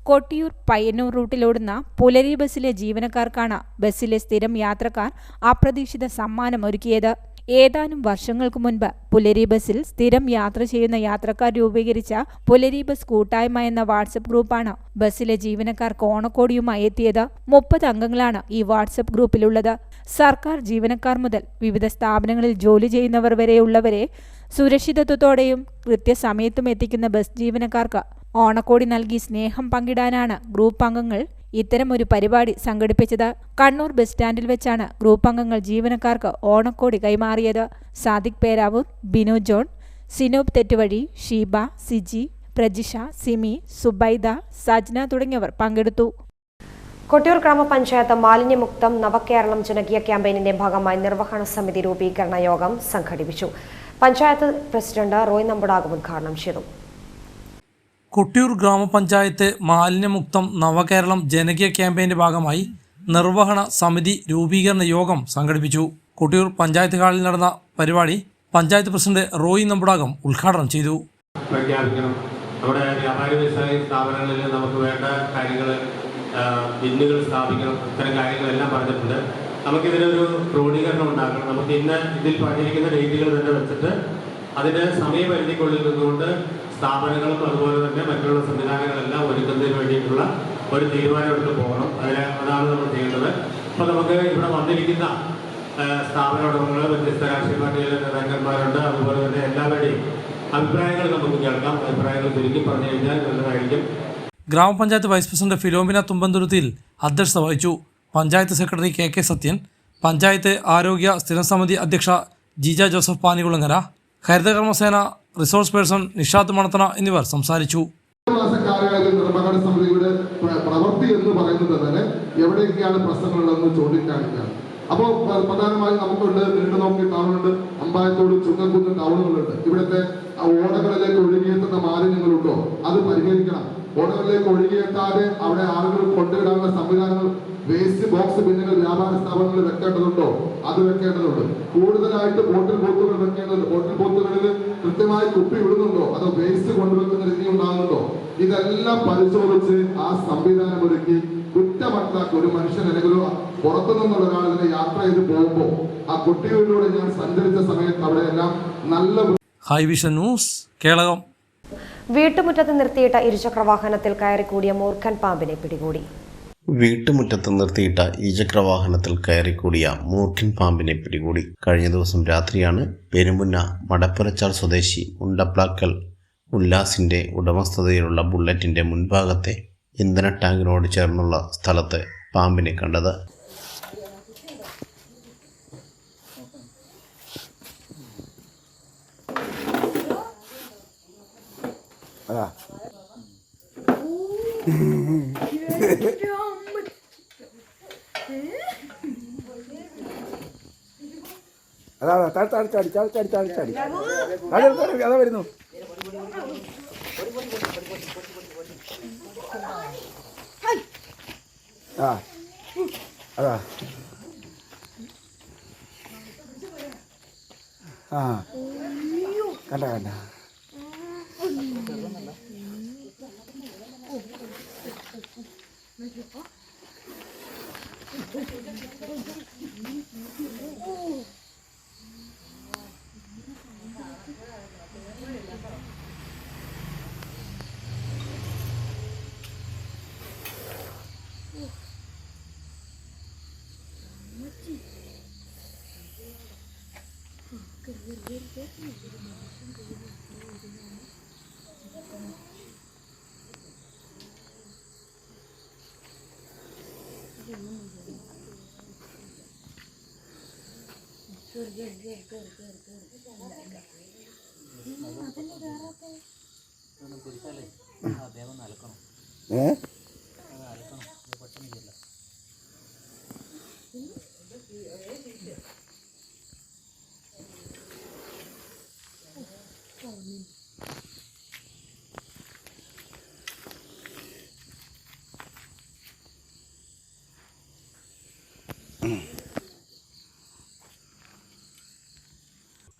കൊട്ടിയൂർ പയ്യന്നൂർ റൂട്ടിലോടുന്ന പുലരി ബസ്സിലെ ജീവനക്കാർക്കാണ് ബസ്സിലെ സ്ഥിരം യാത്രക്കാർ അപ്രതീക്ഷിത സമ്മാനം ഒരുക്കിയത്. ഏതാനും വർഷങ്ങൾക്ക് മുൻപ് പുലരി ബസ്സിൽ സ്ഥിരം യാത്ര ചെയ്യുന്ന യാത്രക്കാർ രൂപീകരിച്ച പുലരി ബസ് കൂട്ടായ്മ എന്ന വാട്സപ്പ് ഗ്രൂപ്പാണ് ബസ്സിലെ ജീവനക്കാർക്ക് ഓണക്കോടിയുമായി എത്തിയത്. 30 അംഗങ്ങളാണ് ഈ വാട്സപ്പ് ഗ്രൂപ്പിലുള്ളത്. സർക്കാർ ജീവനക്കാർ മുതൽ വിവിധ സ്ഥാപനങ്ങളിൽ ജോലി ചെയ്യുന്നവർ വരെയുള്ളവരെ സുരക്ഷിതത്വത്തോടെയും കൃത്യസമയത്തും എത്തിക്കുന്ന ബസ് ജീവനക്കാർക്ക് ഓണക്കോടി നൽകി സ്നേഹം പങ്കിടാനാണ് ഗ്രൂപ്പ് അംഗങ്ങൾ ഇത്തരമൊരു പരിപാടി സംഘടിപ്പിച്ചത്. കണ്ണൂർ ബസ് സ്റ്റാൻഡിൽ വെച്ചാണ് ഗ്രൂപ്പ് അംഗങ്ങൾ ജീവനക്കാർക്ക് ഓണക്കോടി കൈമാറിയത്. സാദിഖ് പേരാവൂർ, ബിനു ജോൺ, സിനോബ് തെറ്റുവഴി, ഷീബ, സിജി, പ്രജിഷ, സിമി, സുബൈദ, സജ്ന തുടങ്ങിയവർ പങ്കെടുത്തു. കൊട്ടിയൂർ ഗ്രാമപഞ്ചായത്ത് മാലിന്യമുക്തം നവകേരളം ജനകീയ ക്യാമ്പയിനിന്റെ ഭാഗമായി നിർവഹണ സമിതി രൂപീകരണ യോഗം സംഘടിപ്പിച്ചു. പഞ്ചായത്ത് പ്രസിഡന്റ് റോയ് നമ്പുടാകം ഉദ്ഘാടനം ചെയ്തു. കൊട്ടിയൂർ ഗ്രാമപഞ്ചായത്ത് മാലിന്യമുക്തം നവകേരളം ജനകീയ ക്യാമ്പയിന്റെ ഭാഗമായി നിർവഹണ സമിതി രൂപീകരണ യോഗം സംഘടിപ്പിച്ചു. കൊട്ടിയൂർ പഞ്ചായത്ത് ഹാളിൽ നടന്ന പരിപാടി പഞ്ചായത്ത് പ്രസിഡന്റ് റോയ് നമ്പുടാകം ഉദ്ഘാടനം ചെയ്തു. പ്രഖ്യാപിക്കണം. നമ്മുടെ വ്യാപാരി വ്യവസായ സ്ഥാപനങ്ങളിൽ നമുക്ക് വേണ്ട കാര്യങ്ങൾ, ബില്ലുകൾ സ്ഥാപിക്കണം, ഇത്തരം കാര്യങ്ങളെല്ലാം പറഞ്ഞിട്ടുണ്ട്. നമുക്കിതിനൊരു ക്രോഡീകരണം ഉണ്ടാക്കണം. നമുക്ക് ഇതിൽ പറഞ്ഞിരിക്കുന്ന ഡേറ്റുകൾ തന്നെ വെച്ചിട്ട് അതിൻ്റെ സമയപരിധിക്കുള്ളിൽ നിന്നുകൊണ്ട് സ്ഥാപനങ്ങളും അതുപോലെ തന്നെ മറ്റുള്ള സംവിധാനങ്ങളെല്ലാം ഒരുക്കുന്നതിന് വേണ്ടിയിട്ടുള്ള ഒരു തീരുമാനമെടുത്ത് പോകണം. അതാണ് നമ്മൾ ചെയ്യേണ്ടത്. അപ്പോൾ നമുക്ക് ഇവിടെ വന്നിരിക്കുന്ന സ്ഥാപന ഉടമകൾ, വ്യത്യസ്ത രാഷ്ട്രീയ പാർട്ടികളിലെ നേതാക്കന്മാരുണ്ട്. അതുപോലെ തന്നെ എല്ലാവരുടെയും അഭിപ്രായങ്ങൾ നമുക്ക് കേൾക്കാം. അഭിപ്രായങ്ങൾ ചുരുക്കി പറഞ്ഞു കഴിഞ്ഞാൽ നല്ലതായിരിക്കും. ഗ്രാമപഞ്ചായത്ത് വൈസ് പ്രസിഡന്റ് ഫിലോമിന തുമ്പന്തുരുത്തിയിൽ അധ്യക്ഷത വഹിച്ചു. പഞ്ചായത്ത് സെക്രട്ടറി കെ സത്യൻ, പഞ്ചായത്ത് ആരോഗ്യ സ്ഥിരം സമിതി അധ്യക്ഷ ജീജ ജോസഫ് പാനികുളങ്ങര, ഹരിതകർമ്മസേന റിസോഴ്സ് പേഴ്സൺ നിഷാദ് മണത്തണ എന്നിവർ സംസാരിച്ചു. നിർവഹണ സമിതിയുടെ പ്രവൃത്തി എന്ന് പറയുന്നത് തന്നെ എവിടെയൊക്കെയാണ് പ്രശ്നങ്ങളുള്ളതെന്ന് ചൂണ്ടിക്കാണിക്കുകയാണ്. അപ്പോൾ പ്രധാനമായും നമുക്കുണ്ട് നീണ്ടുനോക്കി ടൗണുണ്ട്, അമ്പായത്തോട് ചുങ്കക്കുന്ന് ടൗണുകളുണ്ട്. ഇവിടുത്തെ ഓടകളിലേക്ക് ഒഴുകിയെത്തുന്ന മാലിന്യങ്ങളുണ്ടോ അത് പരിഹരിക്കണം. ഓടകളിലേക്ക് ഒഴുകിയെത്താതെ അവിടെ ആളുകൾ കൊണ്ടുവിടാനുള്ള സംവിധാനങ്ങൾ, വേസ്റ്റ് ബോക്സ് ബിന്നുകൾ വ്യാപാര സ്ഥാപനങ്ങളിൽ വെക്കേണ്ടതുണ്ടോ അത് വെക്കേണ്ടതുണ്ട്. കൂടുതലായിട്ട് ബോട്ടിൽ ബൂത്തുകൾ വെക്കേണ്ടതുണ്ട്. ബോട്ടിൽ ബൂത്തുകളിൽ കൃത്യമായി കുപ്പി വിടുന്നുണ്ടോ അതോ വേസ്റ്റ് കൊണ്ടുവെക്കുന്ന രീതി ഉണ്ടാകുന്നുണ്ടോ ഇതെല്ലാം പരിശോധിച്ച് ആ സംവിധാനം ഒരുക്കി കുറ്റമറ്റാക്കി ഒരു മനുഷ്യൻ അല്ലെങ്കിൽ പുറത്തു നിന്നുള്ള ഒരാൾ ഇതിനെ യാത്ര ചെയ്ത് പോകുമ്പോൾ ആ കുട്ടികളിലൂടെ ഞാൻ സഞ്ചരിച്ച സമയത്ത് അവിടെയെല്ലാം നല്ല ഹൈവിഷൻ ന്യൂസ് കേരളം. വീട്ടുമുറ്റത്ത് നിർത്തിയിട്ട ഇരുചക്രവാഹനത്തിൽ കയറിക്കൂടിയ മൂർഖൻ പാമ്പിനെ പിടികൂടി. വീട്ടുമുറ്റത്ത് നിർത്തിയിട്ട ഇരുചക്രവാഹനത്തിൽ കയറിക്കൂടിയ മൂർഖൻ പാമ്പിനെ പിടികൂടി. കഴിഞ്ഞ ദിവസം രാത്രിയാണ് പെരുമുന്ന മടപ്പുരച്ചാൽ സ്വദേശി മുണ്ടപ്ലാക്കൽ ഉല്ലാസിന്റെ ഉടമസ്ഥതയിലുള്ള ബുള്ളറ്റിന്റെ മുൻഭാഗത്തെ ഇന്ധന ടാങ്കിനോട് ചേർന്നുള്ള സ്ഥലത്ത് പാമ്പിനെ കണ്ടത്. അതാ വരുന്നു. ആ അതാ ആ കണ്ട കണ്ട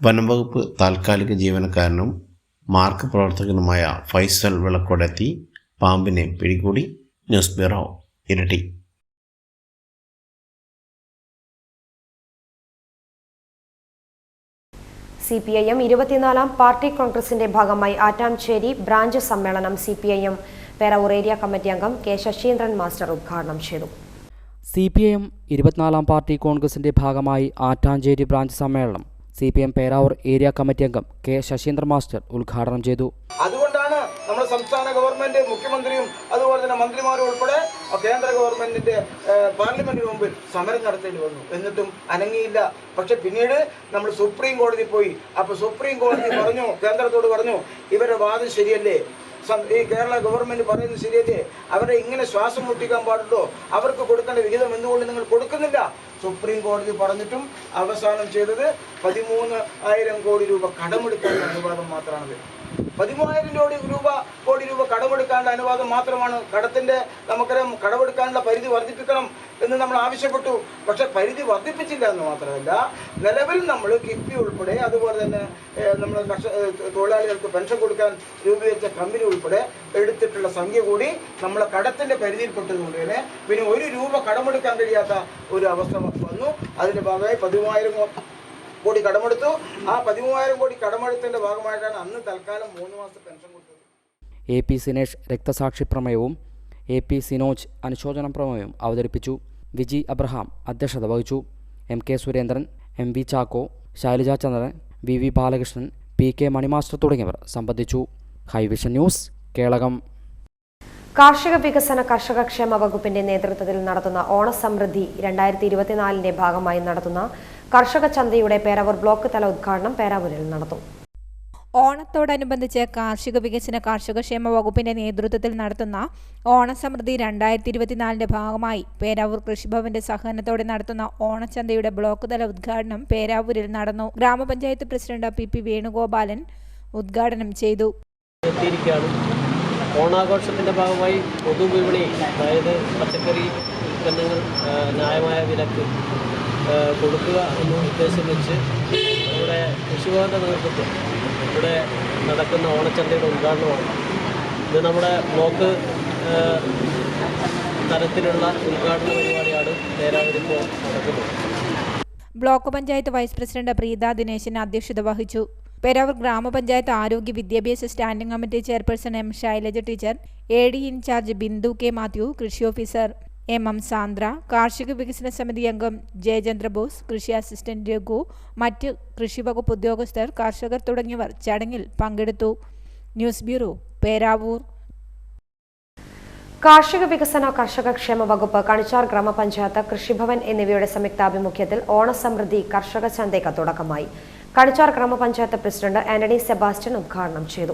വനംവകുപ്പ് താൽക്കാലിക ജീവനക്കാരനും മാർക്ക് പ്രവർത്തകനുമായ ഫൈസൽ വിളക്കോടെത്തി പാമ്പിനെ പിടികൂടി. ന്യൂസ് ബ്യൂറോ, ഇരട്ടി. CPIM 24-ാം പാർട്ടി കോൺഗ്രസിന്റെ ഭാഗമായി ആറ്റാംചേരി ബ്രാഞ്ച് സമ്മേളനം CPIM പേരാവൂർ ഏരിയ കമ്മിറ്റി അംഗം കെ ശശീന്ദ്രൻ മാസ്റ്റർ ഉദ്ഘാടനം ചെയ്തു. CPIM 24-ാം പാർട്ടി കോൺഗ്രസിന്റെ ഭാഗമായി ആറ്റാഞ്ചേരി ബ്രാഞ്ച് സമ്മേളനം CPIM പേരാവൂർ ഏരിയ കമ്മിറ്റി അംഗം കെ ശശീന്ദ്രൻ മാസ്റ്റർ ഉദ്ഘാടനം ചെയ്തു. അതുകൊണ്ടാണ് നമ്മുടെ സംസ്ഥാന ഗവൺമെന്റ് മുഖ്യമന്ത്രിയും അതുപോലെ തന്നെ മന്ത്രിമാരും ഉൾപ്പെടെ കേന്ദ്ര ഗവൺമെന്റിന്റെ പാർലമെന്റിന് മുമ്പിൽ സമരം നടത്തേണ്ടി വന്നു. എന്നിട്ടും അനങ്ങിയില്ല. പക്ഷെ പിന്നീട് നമ്മൾ സുപ്രീം കോടതി പോയി. അപ്പൊ സുപ്രീം കോടതി പറഞ്ഞു, കേന്ദ്രത്തോട് പറഞ്ഞു, ഇവരുടെ വാദം ശരിയല്ലേ, ഈ കേരള ഗവൺമെന്റ് പറയുന്നത് ശരിയല്ലേ, അവരെ ഇങ്ങനെ ശ്വാസം മുട്ടിക്കാൻ പാടുണ്ടോ, അവർക്ക് കൊടുക്കേണ്ട വിഹിതം എന്തുകൊണ്ട് നിങ്ങൾ കൊടുക്കുന്നില്ല? സുപ്രീം കോടതി പറഞ്ഞിട്ടും അവസാനം ചെയ്തത് 13,000 കോടി രൂപ കടമെടുക്കാനുള്ള അനുവാദം മാത്രമാണ്. 13,000 കോടി രൂപ കടമെടുക്കാനുള്ള അനുവാദം മാത്രമാണ്. നമുക്കറിയാം, കടമെടുക്കാനുള്ള പരിധി വർദ്ധിപ്പിക്കണം എന്ന് നമ്മൾ ആവശ്യപ്പെട്ടു. പക്ഷെ പരിധി വർദ്ധിപ്പിച്ചില്ല എന്ന് മാത്രമല്ല, നിലവിൽ നമ്മൾ കിഫ്ബി ഉൾപ്പെടെ അതുപോലെ തന്നെ നമ്മൾ തൊഴിലാളികൾക്ക് പെൻഷൻ കൊടുക്കാൻ രൂപീകരിച്ച കമ്പനി ഉൾപ്പെടെ എടുത്തിട്ടുള്ള സംഖ്യ കൂടി നമ്മളെ കടത്തിന്റെ പരിധിയിൽപ്പെട്ടതുകൊണ്ട് തന്നെ പിന്നെ 1 രൂപ കടമെടുക്കാൻ കഴിയാത്ത ഒരു അവസ്ഥ വന്നു. അതിന്റെ ഭാഗമായി 13,000 കോടി കടമെടുത്തു. ആ 13,000 കോടി കടമെടുത്തതിന്റെ ഭാഗമായിട്ടാണ് അന്ന് തൽക്കാലം 3 മാസത്തെ പെൻഷൻ കൊടുത്തത്. AP സിനേഷ് രക്തസാക്ഷി പ്രമേയവും AP സിനോജ് അനുശോചന പ്രമേയവും അവതരിപ്പിച്ചു. വിജി അബ്രഹാം അധ്യക്ഷത വഹിച്ചു. MK സുരേന്ദ്രൻ, MV ചാക്കോ, ശൈലജ ചന്ദ്രൻ, VV ബാലകൃഷ്ണൻ, PK മണിമാസ്റ്റർ തുടങ്ങിയവർ സംബന്ധിച്ചു. ഹൈവിഷൻ ന്യൂസ്, കേളകം. കാർഷിക വികസന കർഷക ക്ഷേമ വകുപ്പിന്റെ നേതൃത്വത്തിൽ നടത്തുന്ന ഓണസമൃദ്ധി 2024-ന്റെ ഭാഗമായി നടത്തുന്ന കർഷക ചന്തയുടെ പേരാവൂർ ബ്ലോക്ക് തല ഉദ്ഘാടനം പേരാവൂരിൽ നടത്തും. ഓണത്തോടനുബന്ധിച്ച് കാർഷിക വികസന കർഷകക്ഷേമ വകുപ്പിന്റെ നേതൃത്വത്തിൽ നടത്തുന്ന ഓണസമൃദ്ധി 2024-ന്റെ ഭാഗമായി പേരാവൂർ കൃഷിഭവന്റെ സഹകരണത്തോടെ നടത്തുന്ന ഓണച്ചന്തയുടെ ബ്ലോക്ക് തല ഉദ്ഘാടനം പേരാവൂരിൽ നടന്നു. ഗ്രാമപഞ്ചായത്ത് പ്രസിഡന്റ് PP വേണുഗോപാലൻ ഉദ്ഘാടനം ചെയ്തു. ഓണാഘോഷത്തിൻ്റെ ഭാഗമായി പൊതുവിപണി, അതായത് പച്ചക്കറി ഉൽപ്പന്നങ്ങൾ ന്യായമായ വിലക്ക് കൊടുക്കുക എന്ന ഉദ്ദേശം വെച്ച് നമ്മുടെ കൃഷിഭവൻ്റെ നേതൃത്വത്തിൽ ഇവിടെ നടക്കുന്ന ഓണച്ചന്തയുടെ ഉദ്ഘാടനമാണ്. ഇത് നമ്മുടെ ബ്ലോക്ക് തലത്തിലുള്ള ഉദ്ഘാടന പരിപാടിയാണ് പേരാവൂരിൽ ഇപ്പോൾ നടക്കുന്നത്. Block panchayat vice president Preetha Dineshan അധ്യക്ഷത വഹിച്ചു. പേരാവൂർ ഗ്രാമപഞ്ചായത്ത് ആരോഗ്യ വിദ്യാഭ്യാസ standing committee chairperson M Shailaja teacher, AD in charge Bindu K Mathew, കൃഷി ഓഫീസർ MM സാന്ദ്ര, കാർഷിക വികസന സമിതി അംഗം ജയചന്ദ്രബോസ്, കൃഷി അസിസ്റ്റന്റ് രഘു, മറ്റ് കൃഷി വകുപ്പ് ഉദ്യോഗസ്ഥർ, കർഷകർ തുടങ്ങിയവർ ചടങ്ങിൽ പങ്കെടുത്തു. News bureau, Peravoor. കാർഷിക വികസന കർഷക ക്ഷേമ വകുപ്പ്, കണിച്ചാർ ഗ്രാമപഞ്ചായത്ത്, കൃഷിഭവൻ എന്നിവയുടെ സംയുക്താഭിമുഖ്യത്തിൽ ഓണസമൃദ്ധി കർഷക ചന്തയ്ക്ക് തുടക്കമായി. കണിച്ചാർ ഗ്രാമപഞ്ചായത്ത് പ്രസിഡന്റ് ആന്റണി സെബാസ്റ്റ്യൻ ഉദ്ഘാടനം ചെയ്തു.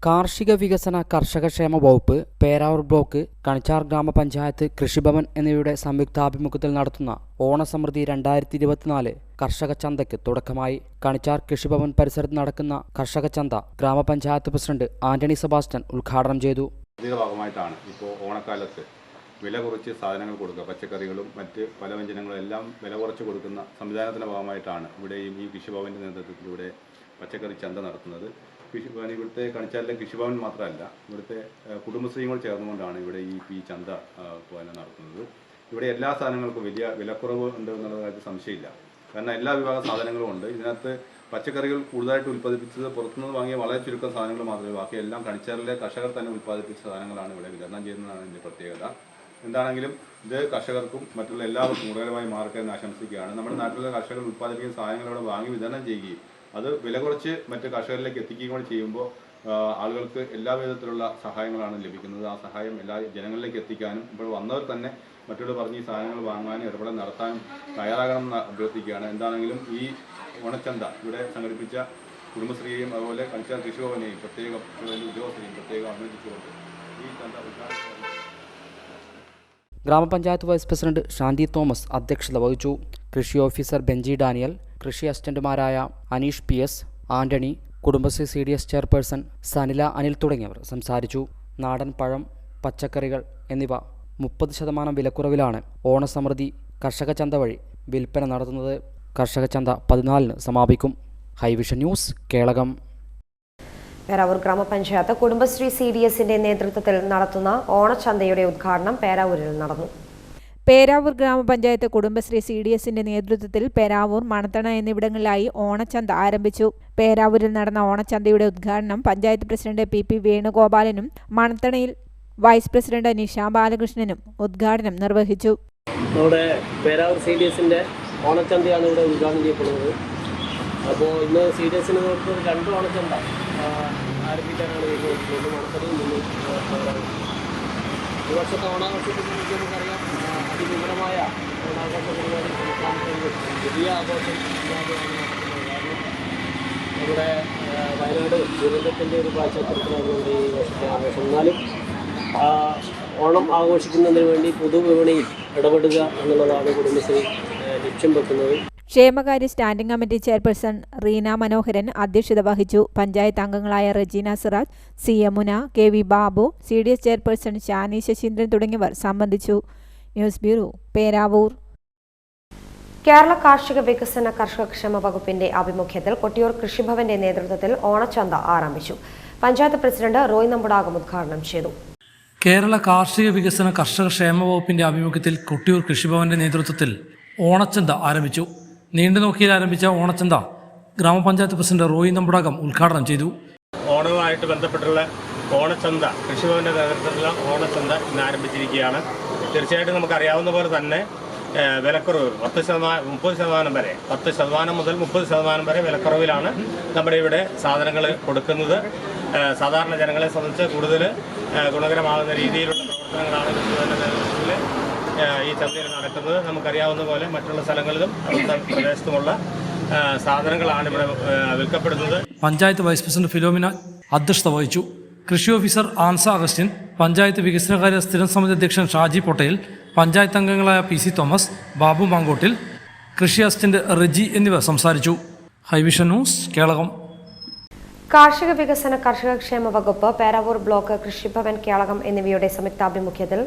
കാർഷിക വികസന കർഷകക്ഷേമ വകുപ്പ്, പേരാവൂർ ബ്ലോക്ക്, കണിച്ചാർ ഗ്രാമപഞ്ചായത്ത്, കൃഷിഭവൻ എന്നിവയുടെ സംയുക്താഭിമുഖ്യത്തിൽ നടത്തുന്ന ഓണസമൃദ്ധി 2024 കർഷക ചന്തയ്ക്ക് തുടക്കമായി. കണിച്ചാർ കൃഷിഭവൻ പരിസരത്ത് നടക്കുന്ന കർഷക ചന്ത ഗ്രാമപഞ്ചായത്ത് പ്രസിഡന്റ് ആന്റണി സെബാസ്റ്റ്യൻ ഉദ്ഘാടനം ചെയ്തു. ഇതിന്റെ ഭാഗമായിട്ടാണ് ഇപ്പോൾ ഓണക്കാലത്ത് വില കുറച്ച് സാധനങ്ങൾ കൊടുക്കുക, പച്ചക്കറികളും മറ്റ് പലവ്യഞ്ജനങ്ങളും എല്ലാം വില കുറച്ച് കൊടുക്കുന്ന സംവിധാനത്തിൻ്റെ ഭാഗമായിട്ടാണ് ഇവിടെയും ഈ കൃഷിഭവൻ്റെ നേതൃത്വത്തിലൂടെ പച്ചക്കറി ചന്ത നടത്തുന്നത്. ഇവിടുത്തെ കണിച്ചാലിലെ കൃഷിഭവൻ മാത്രമല്ല, ഇവിടുത്തെ കുടുംബശ്രീയും കൂടെ ചേർന്നുകൊണ്ടാണ് ഇവിടെ ഈ ചന്ത നടത്തുന്നത്. ഇവിടെ എല്ലാ സാധനങ്ങൾക്കും വലിയ വിലക്കുറവ് ഉണ്ട് എന്നുള്ള കാര്യത്തിൽ സംശയമില്ല. കാരണം എല്ലാ വിഭാഗ സാധനങ്ങളും ഉണ്ട്. ഇതിനകത്ത് പച്ചക്കറികൾ കൂടുതലായിട്ട് ഉൽപ്പാദിപ്പിച്ചത് പുറത്തുനിന്ന് വാങ്ങിയ വളരെ ചുരുക്കം സാധനങ്ങൾ മാത്രമേ, ബാക്കി എല്ലാം കണിച്ചാറിലെ കർഷകർ തന്നെ ഉൽപ്പാദിപ്പിച്ച സാധനങ്ങളാണ് ഇവിടെ വിതരണം ചെയ്യുന്നതാണ് ഇതിൻ്റെ പ്രത്യേകത. എന്താണെങ്കിലും ഇത് കർഷകർക്കും മറ്റുള്ള എല്ലാവർക്കും ഗുണകരമായി മാറട്ടെ എന്ന് ആശംസിക്കുകയാണ്. നമ്മുടെ നാട്ടിലെ കർഷകർ ഉൽപ്പാദിപ്പിക്കുന്ന സാധനങ്ങൾ ഇവിടെ വാങ്ങി വിതരണം ചെയ്യുകയും അത് വില കുറച്ച് മറ്റ് കർഷകരിലേക്ക് എത്തിക്കുകയും കൂടി ചെയ്യുമ്പോൾ ആളുകൾക്ക് എല്ലാ വിധത്തിലുള്ള സഹായങ്ങളാണ് ലഭിക്കുന്നത്. ആ സഹായം എല്ലാ ജനങ്ങളിലേക്ക് എത്തിക്കാനും ഇപ്പോൾ വന്നവർ തന്നെ മറ്റുള്ള പറഞ്ഞ് ഈ സാധനങ്ങൾ വാങ്ങാനും ഇടപെടൽ നടത്താനും തയ്യാറാകണമെന്ന് അഭ്യർത്ഥിക്കുകയാണ്. എന്താണെങ്കിലും ഈ ഓണച്ചന്ത ഇവിടെ സംഘടിപ്പിച്ച കുടുംബശ്രീയെയും അതുപോലെ കണിച്ചാർ കൃഷിഭവനെയും പ്രത്യേകം ഉദ്യോഗസ്ഥരെയും പ്രത്യേകം അഭിനന്ദിച്ചുകൊണ്ട് ഈ ചന്ത ഉദ്ഘാടനം ഗ്രാമപഞ്ചായത്ത് വൈസ് പ്രസിഡന്റ് ഷാന്തി തോമസ് അധ്യക്ഷത വഹിച്ചു. കൃഷി ഓഫീസർ ബെഞ്ചി ഡാനിയൽ, കൃഷി അസിസ്റ്റന്റുമാരായ Aneesh PS, Antony, Kudumbashree CDS chairperson Sanila Anil തുടങ്ങിയവർ സംസാരിച്ചു. നാടൻ പഴം, പച്ചക്കറികൾ എന്നിവ 30% വിലക്കുറവിലാണ് ഓണസമൃദ്ധി കർഷക ചന്ത വഴി വിൽപ്പന നടത്തുന്നത്. കർഷക ചന്ത 14-ന് സമാപിക്കും. ഹൈവിഷൻ ന്യൂസ്, കേളകം. പേരാവൂർ ഗ്രാമപഞ്ചായത്ത് കുടുംബശ്രീ CDSന്റെ നേതൃത്വത്തിൽ നടത്തുന്ന ഓണച്ചന്തയുടെ ഉദ്ഘാടനം പേരാവൂരിൽ നടന്നു. പേരാവൂർ ഗ്രാമപഞ്ചായത്ത് കുടുംബശ്രീ CDSന്റെ നേതൃത്വത്തിൽ പേരാവൂർ, മണത്തണ എന്നിവിടങ്ങളിലായി ഓണച്ചന്ത ആരംഭിച്ചു. പേരാവൂരിൽ നടന്ന ഓണച്ചന്തയുടെ ഉദ്ഘാടനം പഞ്ചായത്ത് പ്രസിഡന്റ് PP വേണുഗോപാലനും മണത്തണയിൽ വൈസ് പ്രസിഡന്റ് നിഷ ബാലകൃഷ്ണനും ഉദ്ഘാടനം നിർവഹിച്ചു. നമ്മുടെ പേരാവൂർ CDSന്റെ ഓണച്ചന്തയാണ് ഇവിടെ ഉദ്ഘാടനം ചെയ്യപ്പെടുന്നത്. അപ്പോൾ ഇന്ന് CDSന് നേതൃത്വത്തിൽ 2 ഓണച്ചന്ത ആരംഭിക്കാനാണ് തീരുമാനിച്ചിട്ടുള്ളത്. മണത്തണയിൽ നിന്നും ഈ വർഷത്തെ ഓണാഘോഷത്തെ സംബന്ധിച്ച് നമുക്കറിയാം, അതിവിപുലമായ ഓണാഘോഷ പരിപാടി സംസ്ഥാനത്ത് വലിയ ആഘോഷം ഇല്ലാതെയാണ് നടക്കുന്നത്. കാരണം നമ്മുടെ വയനാട് ദുരന്തത്തിൻ്റെ ഒരു പശ്ചാത്തലത്തിലാകുന്നുണ്ട് ഈ വർഷത്തെ ആഘോഷം. എന്നാലും ഓണം ആഘോഷിക്കുന്നതിന് വേണ്ടി പൊതുവിപണിയിൽ ഇടപെടുക എന്നുള്ളതാണ് കുടുംബശ്രീ ലക്ഷ്യം വെക്കുന്നത്. ക്ഷേമകാര്യ standing committee chairperson Reena Manoharan അധ്യക്ഷത വഹിച്ചു. പഞ്ചായത്ത് അംഗങ്ങളായ Rajeena Siraj, C Yamuna, KV Babu, CDS chairperson Shani Sasheendran തുടങ്ങിയവർ സംബന്ധിച്ചു. News bureau, Peravoor. കേരള കാർഷിക വികസന കർഷകക്ഷേമ വകുപ്പിന്റെ ആഭിമുഖ്യത്തിൽ കൊട്ടിയൂർ കൃഷിഭവന്റെ നേതൃത്വത്തിൽ ഓണച്ചന്ത ആരംഭിച്ചു. പഞ്ചായത്ത് പ്രസിഡന്റ് റോയ് നമ്പുടാകം ഉദ്ഘാടനം ചെയ്തു. കേരള കാർഷിക വികസന കർഷക ക്ഷേമ വകുപ്പിന്റെ ആഭിമുഖ്യത്തിൽ കൊട്ടിയൂർ കൃഷിഭവന്റെ നേതൃത്വത്തിൽ ഓണച്ചന്ത ആരംഭിച്ചു. നീണ്ടുനോക്കിയിൽ ആരംഭിച്ച ഓണച്ചന്ത ഗ്രാമപഞ്ചായത്ത് പ്രസിഡന്റ് റോയ് നമ്പുടാകം ഉദ്ഘാടനം ചെയ്തു. ഓണവുമായിട്ട് ബന്ധപ്പെട്ടുള്ള ഓണച്ചന്ത, കൃഷിഭവന്റെ നേതൃത്വത്തിലുള്ള ഓണച്ചന്ത ഇന്ന് ആരംഭിച്ചിരിക്കുകയാണ്. തീർച്ചയായിട്ടും നമുക്കറിയാവുന്ന പോലെ തന്നെ വിലക്കുറവ് 30% വരെ, 10% മുതൽ 30% വരെ വിലക്കുറവിലാണ് നമ്മുടെ ഇവിടെ സാധനങ്ങൾ കൊടുക്കുന്നത്. സാധാരണ ജനങ്ങളെ സംബന്ധിച്ച് കൂടുതൽ ഗുണകരമാകുന്ന രീതിയിലുള്ള പ്രവർത്തനങ്ങളാണ് കൃഷിഭവന്റെ നേതൃത്വത്തിൽ ഈ ചന്തയിൽ നടക്കുന്നത്. നമുക്കറിയാവുന്ന പോലെ മറ്റുള്ള സ്ഥലങ്ങളിലും പ്രദേശത്തുമുള്ള സാധനങ്ങളാണ് ഇവിടെ വിൽക്കപ്പെടുന്നത്. പഞ്ചായത്ത് വൈസ് പ്രസിഡന്റ് ഫിലോമിന അധ്യക്ഷത വഹിച്ചു. കൃഷി ഓഫീസർ ആൻസ അഗസ്റ്റിൻ, പഞ്ചായത്ത് വികസനകാര്യ സ്ഥിരം സമിതി അധ്യക്ഷൻ ഷാജി പൊട്ടേൽ, പഞ്ചായത്ത് അംഗങ്ങളായ PC തോമസ്, ബാബു മാങ്കോട്ടിൽ, കൃഷി അസിസ്റ്റന്റ് റെജി എന്നിവർ സംസാരിച്ചു. High vision news, Kelakam. കാർഷിക വികസന കർഷകക്ഷേമ വകുപ്പ്, പേരാവൂർ ബ്ലോക്ക്, കൃഷിഭവൻ കേളകം എന്നിവയുടെ സംയുക്താഭിമുഖ്യത്തിൽ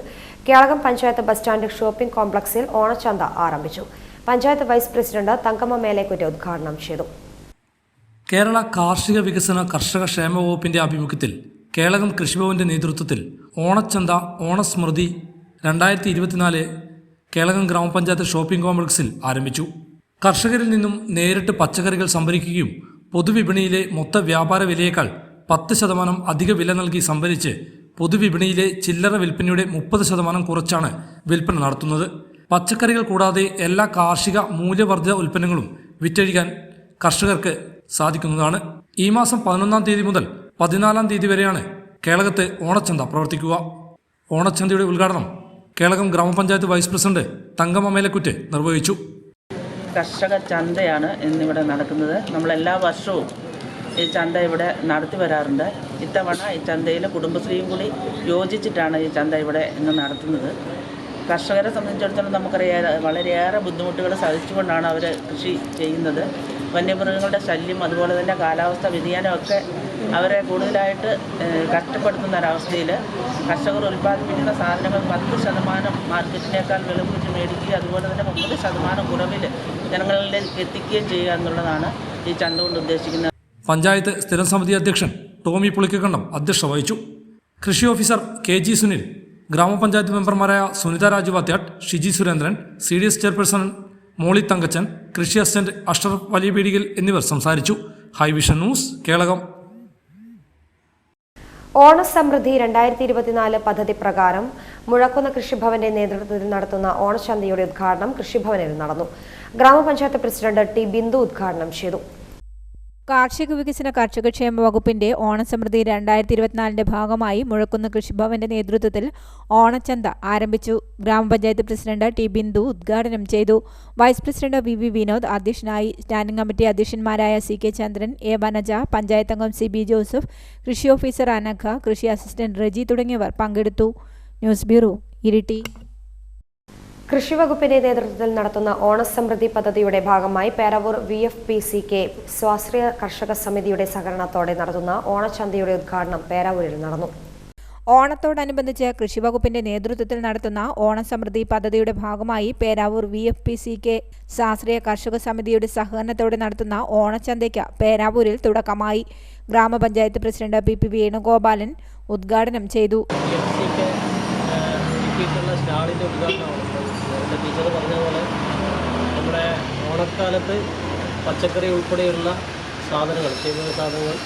Kelakam panchayat bus stand shopping കോംപ്ലക്സിൽ ഓണച്ചന്ത ആരംഭിച്ചു. പഞ്ചായത്ത് വൈസ് പ്രസിഡന്റ് തങ്കമ്മ മേലേക്കുറ്റി ഉദ്ഘാടനം ചെയ്തു. കേരള കാർഷിക വികസന കർഷക ക്ഷേമ വകുപ്പിന്റെ ആഭിമുഖ്യത്തിൽ കേളകം കൃഷിഭവന്റെ നേതൃത്വത്തിൽ ഓണച്ചന്ത ഓണസ്മൃതി 2024 കേളകം ഗ്രാമപഞ്ചായത്ത് ഷോപ്പിംഗ് കോംപ്ലക്സിൽ ആരംഭിച്ചു. കർഷകരിൽ നിന്നും നേരിട്ട് പച്ചക്കറികൾ സംഭരിക്കുകയും പൊതുവിപണിയിലെ മൊത്ത വ്യാപാര വിലയേക്കാൾ 10% അധിക വില നൽകി സംഭരിച്ച് പൊതുവിപണിയിലെ ചില്ലറ വിൽപ്പനയുടെ 30% കുറച്ചാണ് വിൽപ്പന നടത്തുന്നത്. പച്ചക്കറികൾ കൂടാതെ എല്ലാ കാർഷിക മൂല്യവർദ്ധിത ഉൽപ്പന്നങ്ങളും വിറ്റഴിക്കാൻ കർഷകർക്ക് സാധിക്കുന്നതാണ്. ഈ മാസം 11-ാം തീയതി മുതൽ 14-ാം തീയതി വരെയാണ് കേളകത്ത് ഓണച്ചന്ത പ്രവർത്തിക്കുക. ഓണച്ചന്തയുടെ ഉദ്ഘാടനം കേളകം ഗ്രാമപഞ്ചായത്ത് വൈസ് പ്രസിഡന്റ് തങ്കമ്മ മേലക്കുറ്റ് നിർവഹിച്ചു. കർഷക ചന്തയാണ് ഇന്നിവിടെ നടക്കുന്നത്. നമ്മളെല്ലാ വർഷവും ഈ ചന്ത ഇവിടെ നടത്തി വരാറുണ്ട്. ഇത്തവണ ഈ ചന്തയിൽ കുടുംബശ്രീയും കൂടി യോജിച്ചിട്ടാണ് ഈ ചന്ത ഇവിടെ ഇന്ന് നടത്തുന്നത്. കർഷകരെ സംബന്ധിച്ചിടത്തോളം നമുക്കറിയാം, വളരെയേറെ ബുദ്ധിമുട്ടുകൾ സഹിച്ചുകൊണ്ടാണ് അവർ കൃഷി ചെയ്യുന്നത്. വന്യമൃഗങ്ങളുടെ ശല്യം, അതുപോലെ തന്നെ കാലാവസ്ഥ വ്യതിയാനമൊക്കെ അവരെ കൂടുതലായിട്ട് കഷ്ടപ്പെടുത്തുന്ന ഒരവസ്ഥയിൽ കർഷകർ ഉൽപ്പാദിപ്പിക്കുന്ന സാധനങ്ങൾ 10% മാർക്കറ്റിനേക്കാൾ വില കൂട്ടി മേടിക്കുകയും അതുപോലെ തന്നെ 30% കുറവിൽ ജനങ്ങളിലേക്ക് എത്തിക്കുകയും ചെയ്യുക എന്നുള്ളതാണ് ഈ ചന്ത കൊണ്ട് ഉദ്ദേശിക്കുന്നത്. പഞ്ചായത്ത് സ്ഥിരം സമിതി അധ്യക്ഷൻ ടോമി പുളിക്കക്കണ്ടം അധ്യക്ഷത വഹിച്ചു. കൃഷി ഓഫീസർ KG സുനിൽ, ഗ്രാമപഞ്ചായത്ത് മെമ്പർമാരായ സുനിത രാജുവാത്യാട്ട്, ഷിജി സുരേന്ദ്രൻ, CDS ചെയർപേഴ്സൺ മോളി തങ്കച്ചൻ, കൃഷി അസിസ്റ്റന്റ് അഷ്റഫ് വലിയപീടികൽ എന്നിവർ സംസാരിച്ചു. High vision news, Kelakam. ഓണസമൃദ്ധി 2024 പദ്ധതി പ്രകാരം മുഴക്കുന്ന കൃഷിഭവന്റെ നേതൃത്വത്തിൽ നടത്തുന്ന ഓണച്ചന്തയുടെ ഉദ്ഘാടനം കൃഷിഭവനിൽ നടന്നു. ഗ്രാമപഞ്ചായത്ത് പ്രസിഡന്റ് T ബിന്ദു ഉദ്ഘാടനം ചെയ്തു. കാർഷിക വികസന കർഷകക്ഷേമ വകുപ്പിന്റെ ഓണസമൃദ്ധി 2024 ഭാഗമായി മുഴക്കുന്ന് കൃഷിഭവന്റെ നേതൃത്വത്തിൽ ഓണച്ചന്ത ആരംഭിച്ചു. ഗ്രാമപഞ്ചായത്ത് പ്രസിഡന്റ് T ബിന്ദു ഉദ്ഘാടനം ചെയ്തു. വൈസ് പ്രസിഡന്റ് VV വിനോദ് അധ്യക്ഷനായി. സ്റ്റാൻഡിംഗ് കമ്മിറ്റി അധ്യക്ഷന്മാരായ CK ചന്ദ്രൻ, A വനജ, പഞ്ചായത്ത് അംഗം CB ജോസഫ്, കൃഷി ഓഫീസർ അനഘ, കൃഷി അസിസ്റ്റന്റ് റെജി തുടങ്ങിയവർ പങ്കെടുത്തു. News bureau, Iritty. കൃഷിവകുപ്പിന്റെ നേതൃത്വത്തിൽ നടത്തുന്ന ഓണസമൃദ്ധി പദ്ധതിയുടെ ഭാഗമായി പേരാവൂർ VFPCK സ്വാശ്രയ കർഷക സമിതിയുടെ സഹകരണത്തോടെ നടത്തുന്ന ഓണച്ചന്തയുടെ ഉദ്ഘാടനം പേരാവൂരിൽ നടന്നു. ഓണത്തോടനുബന്ധിച്ച് കൃഷിവകുപ്പിന്റെ നേതൃത്വത്തിൽ നടത്തുന്ന ഓണസമൃദ്ധി പദ്ധതിയുടെ ഭാഗമായി പേരാവൂർ VFPCK സ്വാശ്രയ കർഷക സമിതിയുടെ സഹകരണത്തോടെ നടത്തുന്ന ഓണച്ചന്തയ്ക്ക് പേരാവൂരിൽ തുടക്കമായി. ഗ്രാമപഞ്ചായത്ത് പ്രസിഡന്റ് PP വേണുഗോപാലൻ ഉദ്ഘാടനം ചെയ്തു. ടീച്ചർ പറഞ്ഞ പോലെ നമ്മുടെ ഓണക്കാലത്ത് പച്ചക്കറി ഉൾപ്പെടെയുള്ള സാധനങ്ങൾ, ചെയ്യുന്ന സാധനങ്ങൾ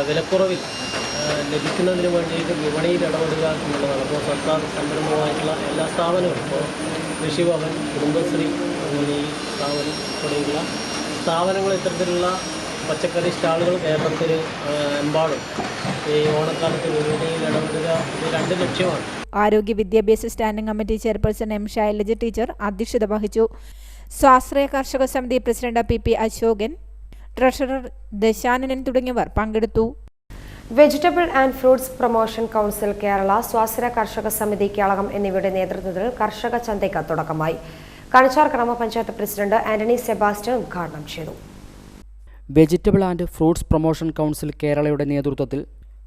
വിലക്കുറവിൽ ലഭിക്കുന്നതിന് വേണ്ടിയിട്ട് വിപണിയിൽ ഇടപെടുക എന്നുള്ളതാണ്. അപ്പോൾ സർക്കാർ സംരംഭമായിട്ടുള്ള എല്ലാ സ്ഥാപനങ്ങളും, ഇപ്പോൾ കൃഷിഭവൻ, കുടുംബശ്രീ, അതുപോലെ ഈ സ്ഥാപനം ഉൾപ്പെടെയുള്ള സ്ഥാപനങ്ങൾ ഇത്തരത്തിലുള്ള പച്ചക്കറി സ്റ്റാളുകൾ കേരളത്തിൽ എമ്പാടും ഈ ഓണക്കാലത്ത് വിപണിയിൽ ഇടപെടുക, ഇത് 2 ലക്ഷ്യമാണ്. ആരോഗ്യ വിദ്യാഭ്യാസ standing committee chairperson M Shailaja teacher അധ്യക്ഷത വഹിച്ചു. സ്വാശ്രയ കർഷക സമിതി പ്രസിഡന്റ് PP അശോകൻ, ട്രഷറർ ദശാനനൻ തുടങ്ങിയവർ പങ്കെടുത്തു. Vegetable and fruits promotion council Kerala, സ്വാശ്രയ കർഷക സമിതി കേളകം എന്നിവയുടെ നേതൃത്വത്തിൽ കർഷക ചന്തയ്ക്ക് തുടക്കമായി. കണിച്ചാർ ഗ്രാമപഞ്ചായത്ത് പ്രസിഡന്റ് ആന്റണി സെബാസ്റ്റ്യൻ ഉദ്ഘാടനം ചെയ്തു. Vegetable and fruits promotion council കേരളയുടെ നേതൃത്വത്തിൽ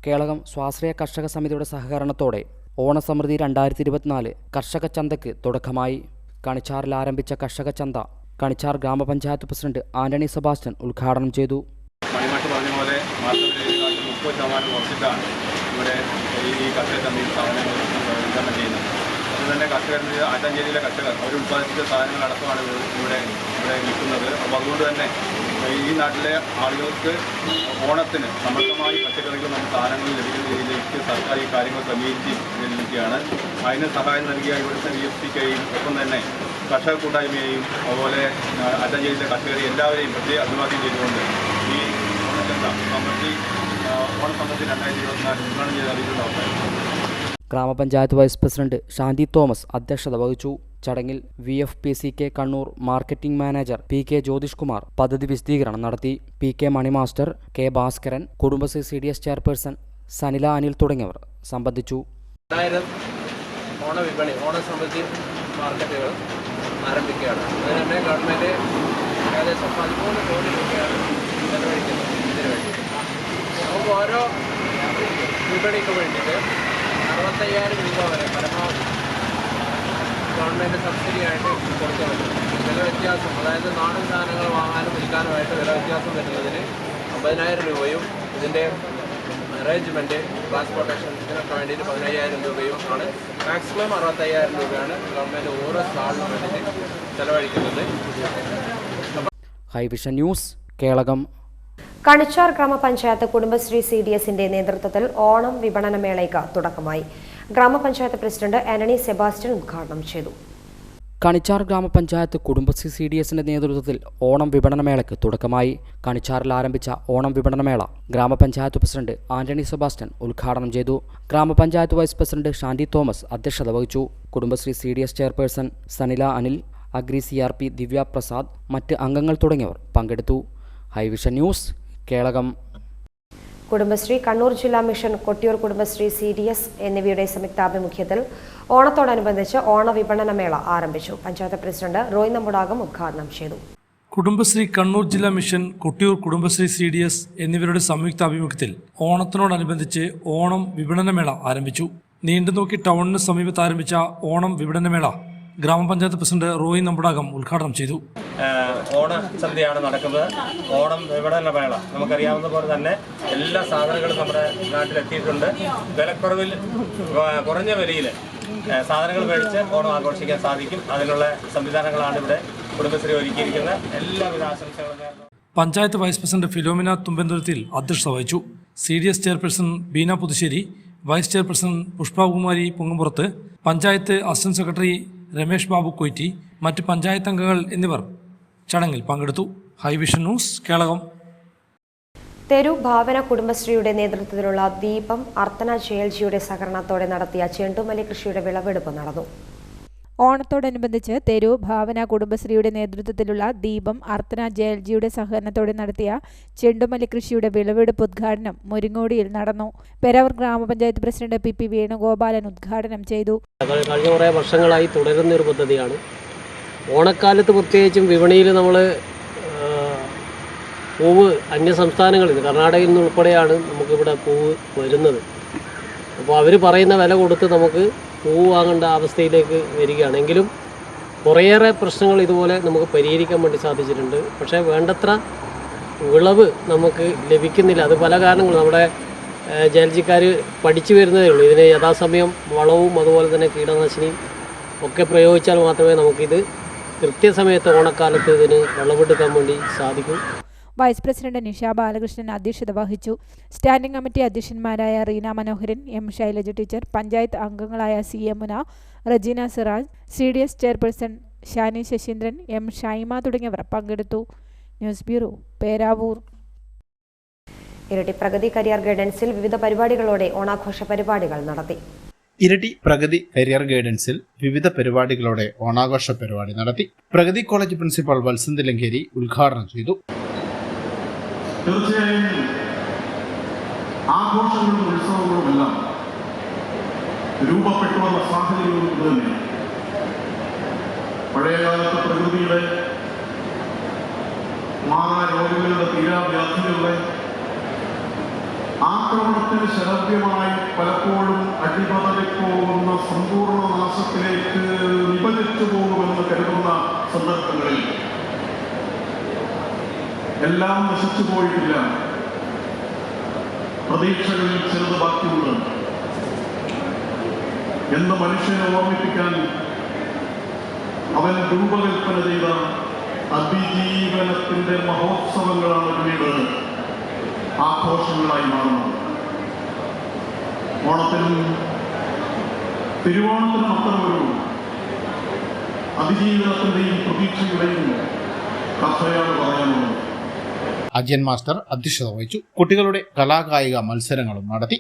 കേളകം സ്വാശ്രയ കർഷക സമിതിയുടെ സഹകരണത്തോടെ ഓണസമൃദ്ധി 2024 കർഷക ചന്തയ്ക്ക് തുടക്കമായി. കണിച്ചാറിൽ ആരംഭിച്ച കർഷക ചന്ത കണിച്ചാർ ഗ്രാമപഞ്ചായത്ത് പ്രസിഡന്റ് ആന്റണി സെബാസ്റ്റ്യൻ ഉദ്ഘാടനം ചെയ്തു. മണിമാട്ട് പറഞ്ഞ പോലെ മാർക്കറ്റിൽ 30% കുറച്ചിട്ടാണ് ഇവിടെ ഈ കർഷക ചന്തയിൽ സാധനങ്ങൾ വിതരണം ചെയ്യുന്നത്. അതുതന്നെ കർഷകരിൽ ആറ്റാഞ്ചേരിയിലെ കർഷകർ അവർ ഉത്പാദിപ്പിച്ച സാധനങ്ങളടക്കമാണ് ഇവിടെ വിൽക്കുന്നത്. അപ്പോൾ അതുകൊണ്ട് തന്നെ ഈ നാട്ടിലെ ആളുകൾക്ക് ഓണത്തിന് സമർത്ഥമായി പച്ചക്കറികൾ നമുക്ക് സാധനങ്ങൾ ലഭിക്കുന്ന രീതിയിലേക്ക് സർക്കാർ ഈ കാര്യങ്ങൾ ക്രമീകരിച്ചിരിക്കുകയാണ്. അതിന് സഹായം നൽകിയ ഇവിടുത്തെ VFCക്കെയും ഒപ്പം തന്നെ കർഷക കൂട്ടായ്മയെയും അതുപോലെ ആറ്റാഞ്ചേരിയിലെ കർഷകരെ എല്ലാവരെയും പ്രത്യേക അഭിവാദ്യം ചെയ്തുകൊണ്ട് ഈ ഓണച്ചന്ത ഓണസമൃദ്ധി 2024 ഉദ്ഘാടനം ചെയ്ത് അറിയിച്ചിട്ടുണ്ടാവും. ഗ്രാമപഞ്ചായത്ത് വൈസ് പ്രസിഡന്റ് ഷാന്തി തോമസ് അധ്യക്ഷത വഹിച്ചു. ചടങ്ങിൽ VFPCK Kannur marketing manager PK Jyothish Kumar പദ്ധതി വിശദീകരണം നടത്തി. PK മണിമാസ്റ്റർ, K Bhaskaran, Kudumbashree CDS chairperson Sanila Anil തുടങ്ങിയവർ സംബന്ധിച്ചു. ഓണവിപണി, ഓണസമൃദ്ധി മാർക്കറ്റുകൾ ആരംഭിക്കുകയാണ്. അതിന് തന്നെ ഗവൺമെൻറ് ഏകദേശം 13 കോടി രൂപയാണ് ചെലവഴിക്കുന്നത് ഇതിനു വേണ്ടി. നമുക്ക് ഓരോ വിപണിക്ക് വേണ്ടിയിട്ട് 65,000 രൂപ വരെ പരമാവധി ഗവൺമെൻറ് സബ്സിഡിയായിട്ട് കൊടുക്കാൻ പറ്റും. വില വ്യത്യാസം, അതായത് നാടൻ സാധനങ്ങൾ വാങ്ങാനും വിൽക്കാനുമായിട്ട് വില വ്യത്യാസം വരുന്നതിന് 50,000 രൂപയും ഇതിൻ്റെ അറേഞ്ച്മെൻറ്റ്, ട്രാൻസ്പോർട്ടേഷൻ ഇതിനൊക്കെ വേണ്ടിയിട്ട് 15,000 രൂപയും ആണ്. മാക്സിമം 65,000 രൂപയാണ് ഗവൺമെൻറ് ഓരോ സ്റ്റാളിനും വേണ്ടിയിട്ട് ചെലവഴിക്കുന്നത്. ഹൈവിഷൻ ന്യൂസ്, കേളകം. കണിച്ചാർ ഗ്രാമപഞ്ചായത്ത് കുടുംബശ്രീ CDSന്റെ നേതൃത്വത്തിൽ ഓണം വിപണന മേളയ്ക്ക് തുടക്കമായി. ഗ്രാമപഞ്ചായത്ത് പ്രസിഡന്റ് ആന്റണി സെബാസ്റ്റ്യൻ ഉദ്ഘാടനം ചെയ്തു. കണിച്ചാർ ഗ്രാമപഞ്ചായത്ത് കുടുംബശ്രീ CDSന്റെ നേതൃത്വത്തിൽ ഓണം വിപണനമേളയ്ക്ക് തുടക്കമായി. കണിച്ചാറിൽ ആരംഭിച്ച ഓണം വിപണനമേള ഗ്രാമപഞ്ചായത്ത് പ്രസിഡന്റ് ആന്റണി സെബാസ്റ്റ്യൻ ഉദ്ഘാടനം ചെയ്തു. ഗ്രാമപഞ്ചായത്ത് വൈസ് പ്രസിഡന്റ് ഷാന്തി തോമസ് അധ്യക്ഷത വഹിച്ചു. Kudumbashree CDS chairperson Sanila Anil, agri CRP Divya Prasad, മറ്റ് അംഗങ്ങൾ തുടങ്ങിയവർ പങ്കെടുത്തു. ഹൈവിഷൻ ന്യൂസ്, കേളകം. കുടുംബശ്രീ, കണ്ണൂർ ജില്ലാ മിഷൻ, കൊട്ടിയൂർ കുടുംബശ്രീ CDS എന്നിവയുടെ സംയുക്താഭിമുഖ്യത്തിൽ ഓണത്തോടനുബന്ധിച്ച് ഓണ വിപണന മേള ആരംഭിച്ചു. പഞ്ചായത്ത് പ്രസിഡന്റ് റോയ് നമ്മുടാകം ഉദ്ഘാടനം ചെയ്തു. കുടുംബശ്രീ, കണ്ണൂർ ജില്ലാ മിഷൻ, കൊട്ടിയൂർ കുടുംബശ്രീ CDS എന്നിവരുടെ സംയുക്താഭിമുഖ്യത്തിൽ ഓണത്തിനോടനുബന്ധിച്ച് ഓണം വിപണനമേള ആരംഭിച്ചു. നീണ്ടുനോക്കി ടൗണിന് സമീപത്ത് ആരംഭിച്ച ഓണം വിപണനമേള ഗ്രാമപഞ്ചായത്ത് പ്രസിഡന്റ് റോയ് നമ്മുടാകം ഉദ്ഘാടനം ചെയ്തു. ഓണസദ്യയാണ് നടക്കുന്നത്. ഓണം വിപണനമേള നമുക്കറിയാവുന്ന പോലെ തന്നെ എല്ലാ സാധനങ്ങളും നമ്മുടെ നാട്ടിലെത്തിയിട്ടുണ്ട്. വിലക്കുറവിൽ, കുറഞ്ഞ വിലയിൽ സാധനങ്ങൾ മേടിച്ച് ഓണം ആഘോഷിക്കാൻ സാധിക്കും. അതിനുള്ള സംവിധാനങ്ങളാണ് ഇവിടെ കുടുംബശ്രീ ഒരുക്കിയിരിക്കുന്നത്. എല്ലാവിധ ആശംസകളും നേർന്നു. പഞ്ചായത്ത് വൈസ് പ്രസിഡന്റ് ഫിലോമിന തുമ്പന്തുരത്തിൽ അധ്യക്ഷത വഹിച്ചു. CDS chairperson Beena Puthussery, vice chairperson Pushpakumari Pongumpurath, panchayat assistant secretary Ramesh Babu Koyitti, മറ്റ് പഞ്ചായത്ത് അംഗങ്ങൾ എന്നിവർ ചടങ്ങിൽ പങ്കെടുത്തു. ഹൈവിഷൻ ന്യൂസ്, കേളകം. തെരു ഭാവന കുടുംബശ്രീയുടെ നേതൃത്വത്തിലുള്ള ദീപം അർത്തന JLGയുടെ സഹകരണത്തോടെ നടത്തിയ ചെണ്ടുമല്ലി കൃഷിയുടെ വിളവെടുപ്പ് നടന്നു. ഓണത്തോടനുബന്ധിച്ച് തെരു ഭാവന കുടുംബശ്രീയുടെ നേതൃത്വത്തിലുള്ള ദീപം അർത്തന JLGയുടെ സഹകരണത്തോടെ നടത്തിയ ചെണ്ടുമല്ലി കൃഷിയുടെ വിളവെടുപ്പ് ഉദ്ഘാടനം മുരിങ്ങോടിയിൽ നടന്നു. പെരാവൂർ ഗ്രാമപഞ്ചായത്ത് പ്രസിഡന്റ് PP വേണുഗോപാലൻ ഉദ്ഘാടനം ചെയ്തു. കഴിഞ്ഞ കുറേ വർഷങ്ങളായി തുടരുന്നൊരു പദ്ധതിയാണ്. ഓണക്കാലത്ത് പ്രത്യേകിച്ചും വിപണിയിൽ നമ്മൾ പൂവ് അന്യസംസ്ഥാനങ്ങളിൽ നിന്ന്, കർണാടകയിൽ നിന്ന് ഉൾപ്പെടെയാണ് നമുക്കിവിടെ പൂവ് വരുന്നത്. അപ്പോൾ അവർ പറയുന്ന വില കൊടുത്ത് നമുക്ക് പൂവ് വാങ്ങേണ്ട അവസ്ഥയിലേക്ക് വരികയാണെങ്കിലും കുറേയേറെ പ്രശ്നങ്ങൾ ഇതുപോലെ നമുക്ക് പരിഹരിക്കാൻ വേണ്ടി സാധിച്ചിട്ടുണ്ട്. പക്ഷേ വേണ്ടത്ര വിളവ് നമുക്ക് ലഭിക്കുന്നില്ല. അത് പല കാരണങ്ങളും നമ്മുടെ JLGക്കാർ പഠിച്ചു വരുന്നതേ ഉള്ളൂ. ഇതിന് യഥാസമയം വളവും അതുപോലെ തന്നെ കീടനാശിനിയും ഒക്കെ പ്രയോഗിച്ചാൽ മാത്രമേ നമുക്കിത് കൃത്യസമയത്ത് ഓണക്കാലത്ത് ഇതിന് വിളവെടുക്കാൻ വേണ്ടി സാധിക്കൂ. വൈസ് പ്രസിഡന്റ് നിഷ ബാലകൃഷ്ണൻ അധ്യക്ഷത വഹിച്ചു. സ്റ്റാൻഡിംഗ് കമ്മിറ്റി അധ്യക്ഷന്മാരായ റീന മനോഹരൻ, എം ശൈലജ ടീച്ചർ, പഞ്ചായത്ത് അംഗങ്ങളായ C Emuna, Rejina Siraj, CDS chairperson Shani Sasheendran, M Shaima തുടങ്ങിയവർ പങ്കെടുത്തു. News bureau, Peravoor. Iritty Pragathi career ഗൈഡൻസിൽ വിവിധ പരിപാടികളോടെ ഓണാഘോഷ പരിപാടികൾ നടത്തി. ഇരട്ടി പ്രഗതി കരിയർ ഗൈഡൻസിൽ വിവിധ പരിപാടികളോടെ ഓണാഘോഷ പരിപാടി നടത്തി. പ്രഗതി കോളേജ് പ്രിൻസിപ്പൽ വത്സന്ത് ലങ്കേരി ഉദ്ഘാടനം ചെയ്തു. തീർച്ചയായും ആഘോഷങ്ങളും ഉത്സവങ്ങളും എല്ലാം രൂപപ്പെട്ടു വന്ന സാഹചര്യവും ഇത് തന്നെയാണ്. പഴയകാലത്ത് പ്രകൃതിയുടെ മാറാരോഗങ്ങളുടെ തീരാവ്യാധികളുടെ ആക്രമണത്തിന് ശരവ്യമായി പലപ്പോഴും അടിപതറിപ്പോകുന്ന സമ്പൂർണ്ണ നാശത്തിലേക്ക് വിഭജിച്ചു പോകുമെന്ന് കരുതുന്ന സന്ദർഭങ്ങളിൽ എല്ലാം നശിച്ചു പോയിട്ടില്ല. പ്രതീക്ഷകളിൽ ചെറുത് ബാക്കിയുണ്ട് എന്ന് മനുഷ്യനെ ഓർമ്മിപ്പിക്കാൻ അവൻ രൂപകൽപ്പന ചെയ്ത അതിജീവനത്തിന്റെ മഹോത്സവങ്ങളാണ് പിന്നീട് ആഘോഷങ്ങളായി മാറുന്നത്. ഓണത്തിനും തിരുവോണത്തിനും അത്തരമൊരു അതിജീവനത്തിന്റെയും പ്രതീക്ഷയുടെയും കഥയാണ് പറയാനുള്ളത്. അജയൻ മാസ്റ്റർ അധ്യക്ഷത വഹിച്ചു. കുട്ടികളുടെ കലാകായിക മത്സരങ്ങളും നടത്തി.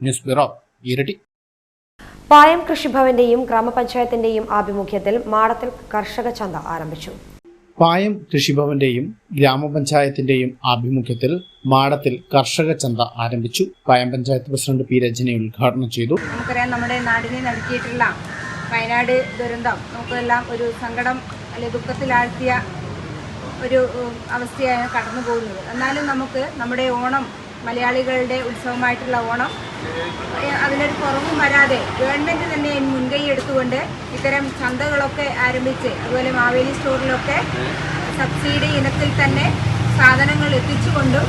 ന്യൂസ് ബ്യൂറോ, ഇരട്ടി. പായം കൃഷിഭവന്റെയും ഗ്രാമപഞ്ചായത്തിന്റെയും ആഭിമുഖ്യത്തിൽ മാടത്തിൽ കർഷക ചന്ത ആരംഭിച്ചു. പായം കൃഷിഭവന്റെയും ഗ്രാമപഞ്ചായത്തിന്റെയും ആഭിമുഖ്യത്തിൽ മാടത്തിൽ കർഷക ചന്ത ആരംഭിച്ചു. പായം പഞ്ചായത്ത് പ്രസിഡന്റ് പി രജനി ഉദ്ഘാടനം ചെയ്തു. നമുക്കറിയാം, നമ്മുടെ നാടിനെ നടുക്കിയിട്ടുള്ള വയനാട് ദുരന്തം നമുക്കെല്ലാം ഒരു സങ്കടം അല്ലെങ്കിൽ ദുഃഖത്തിലാഴ്ത്തിയ ഒരു അവസ്ഥയാണ് കടന്നു പോകുന്നത്. എന്നാലും നമുക്ക് നമ്മുടെ ഓണം, മലയാളികളുടെ ഉത്സവമായിട്ടുള്ള ഓണം, അതിനൊരു കുറവും വരാതെ ഗവൺമെൻറ് തന്നെ മുൻകൈ എടുത്തുകൊണ്ട് ഇത്തരം ചന്തകളൊക്കെ ആരംഭിച്ച്, അതുപോലെ മാവേലി സ്റ്റോറിലൊക്കെ സബ്സിഡി ഇനത്തിൽ തന്നെ സാധനങ്ങൾ എത്തിച്ചുകൊണ്ടും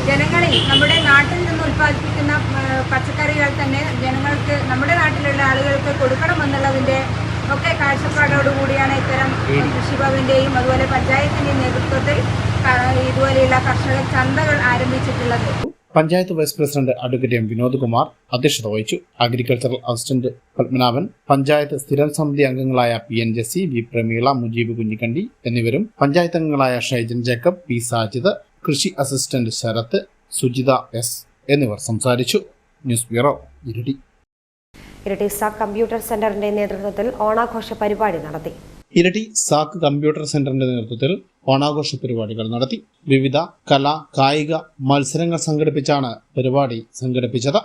ജനങ്ങളിൽ നമ്മുടെ നാട്ടിൽ നിന്ന് ഉൽപ്പാദിപ്പിക്കുന്ന പച്ചക്കറികൾ തന്നെ ജനങ്ങൾക്ക്, നമ്മുടെ നാട്ടിലുള്ള ആളുകൾക്ക് കൊടുക്കണമെന്നുള്ളതിൻ്റെ ഒക്കെ കാഴ്ചപ്പാടോടുകൂടിയാണ് ഇത്തരം കൃഷിഭവന്റെയും അതുപോലെ പഞ്ചായത്തിന്റെയും നേതൃത്വത്തിൽ ഇതുപോലെയുള്ള കർഷക ചന്തകൾ ആരംഭിച്ചിട്ടുള്ളത്. Panchayat vice president advocate M Vinod Kumar അധ്യക്ഷത വഹിച്ചു. അഗ്രികൾച്ചറൽ അസിസ്റ്റന്റ് പത്മനാഭൻ, പഞ്ചായത്ത് സ്ഥിരം സമിതി അംഗങ്ങളായ PN ജെസ്സി, വി പ്രമീള, മുജീബ് കുഞ്ഞിക്കണ്ടി എന്നിവരും പഞ്ചായത്ത് അംഗങ്ങളായ ഷൈജൻ ജേക്കബ്, പി സാജിദ്, കൃഷി അസിസ്റ്റന്റ് ശരത്ത്, സുജിത S എന്നിവർ സംസാരിച്ചു. ന്യൂസ് ബ്യൂറോ, ഇരട്ടി. ഇരട്ടി സാക് കമ്പ്യൂട്ടർ സെന്ററിന്റെ നേതൃത്വത്തിൽ ഓണാഘോഷ പരിപാടി നടത്തി. ഇരട്ടി സാക് കമ്പ്യൂട്ടർ സെന്ററിന്റെ നേതൃത്വത്തിൽ ഓണാഘോഷ പരിപാടികൾ നടത്തി. വിവിധ കലാ കായിക മത്സരങ്ങൾ സംഘടിപ്പിച്ചാണ് പരിപാടി സംഘടിപ്പിച്ചത്.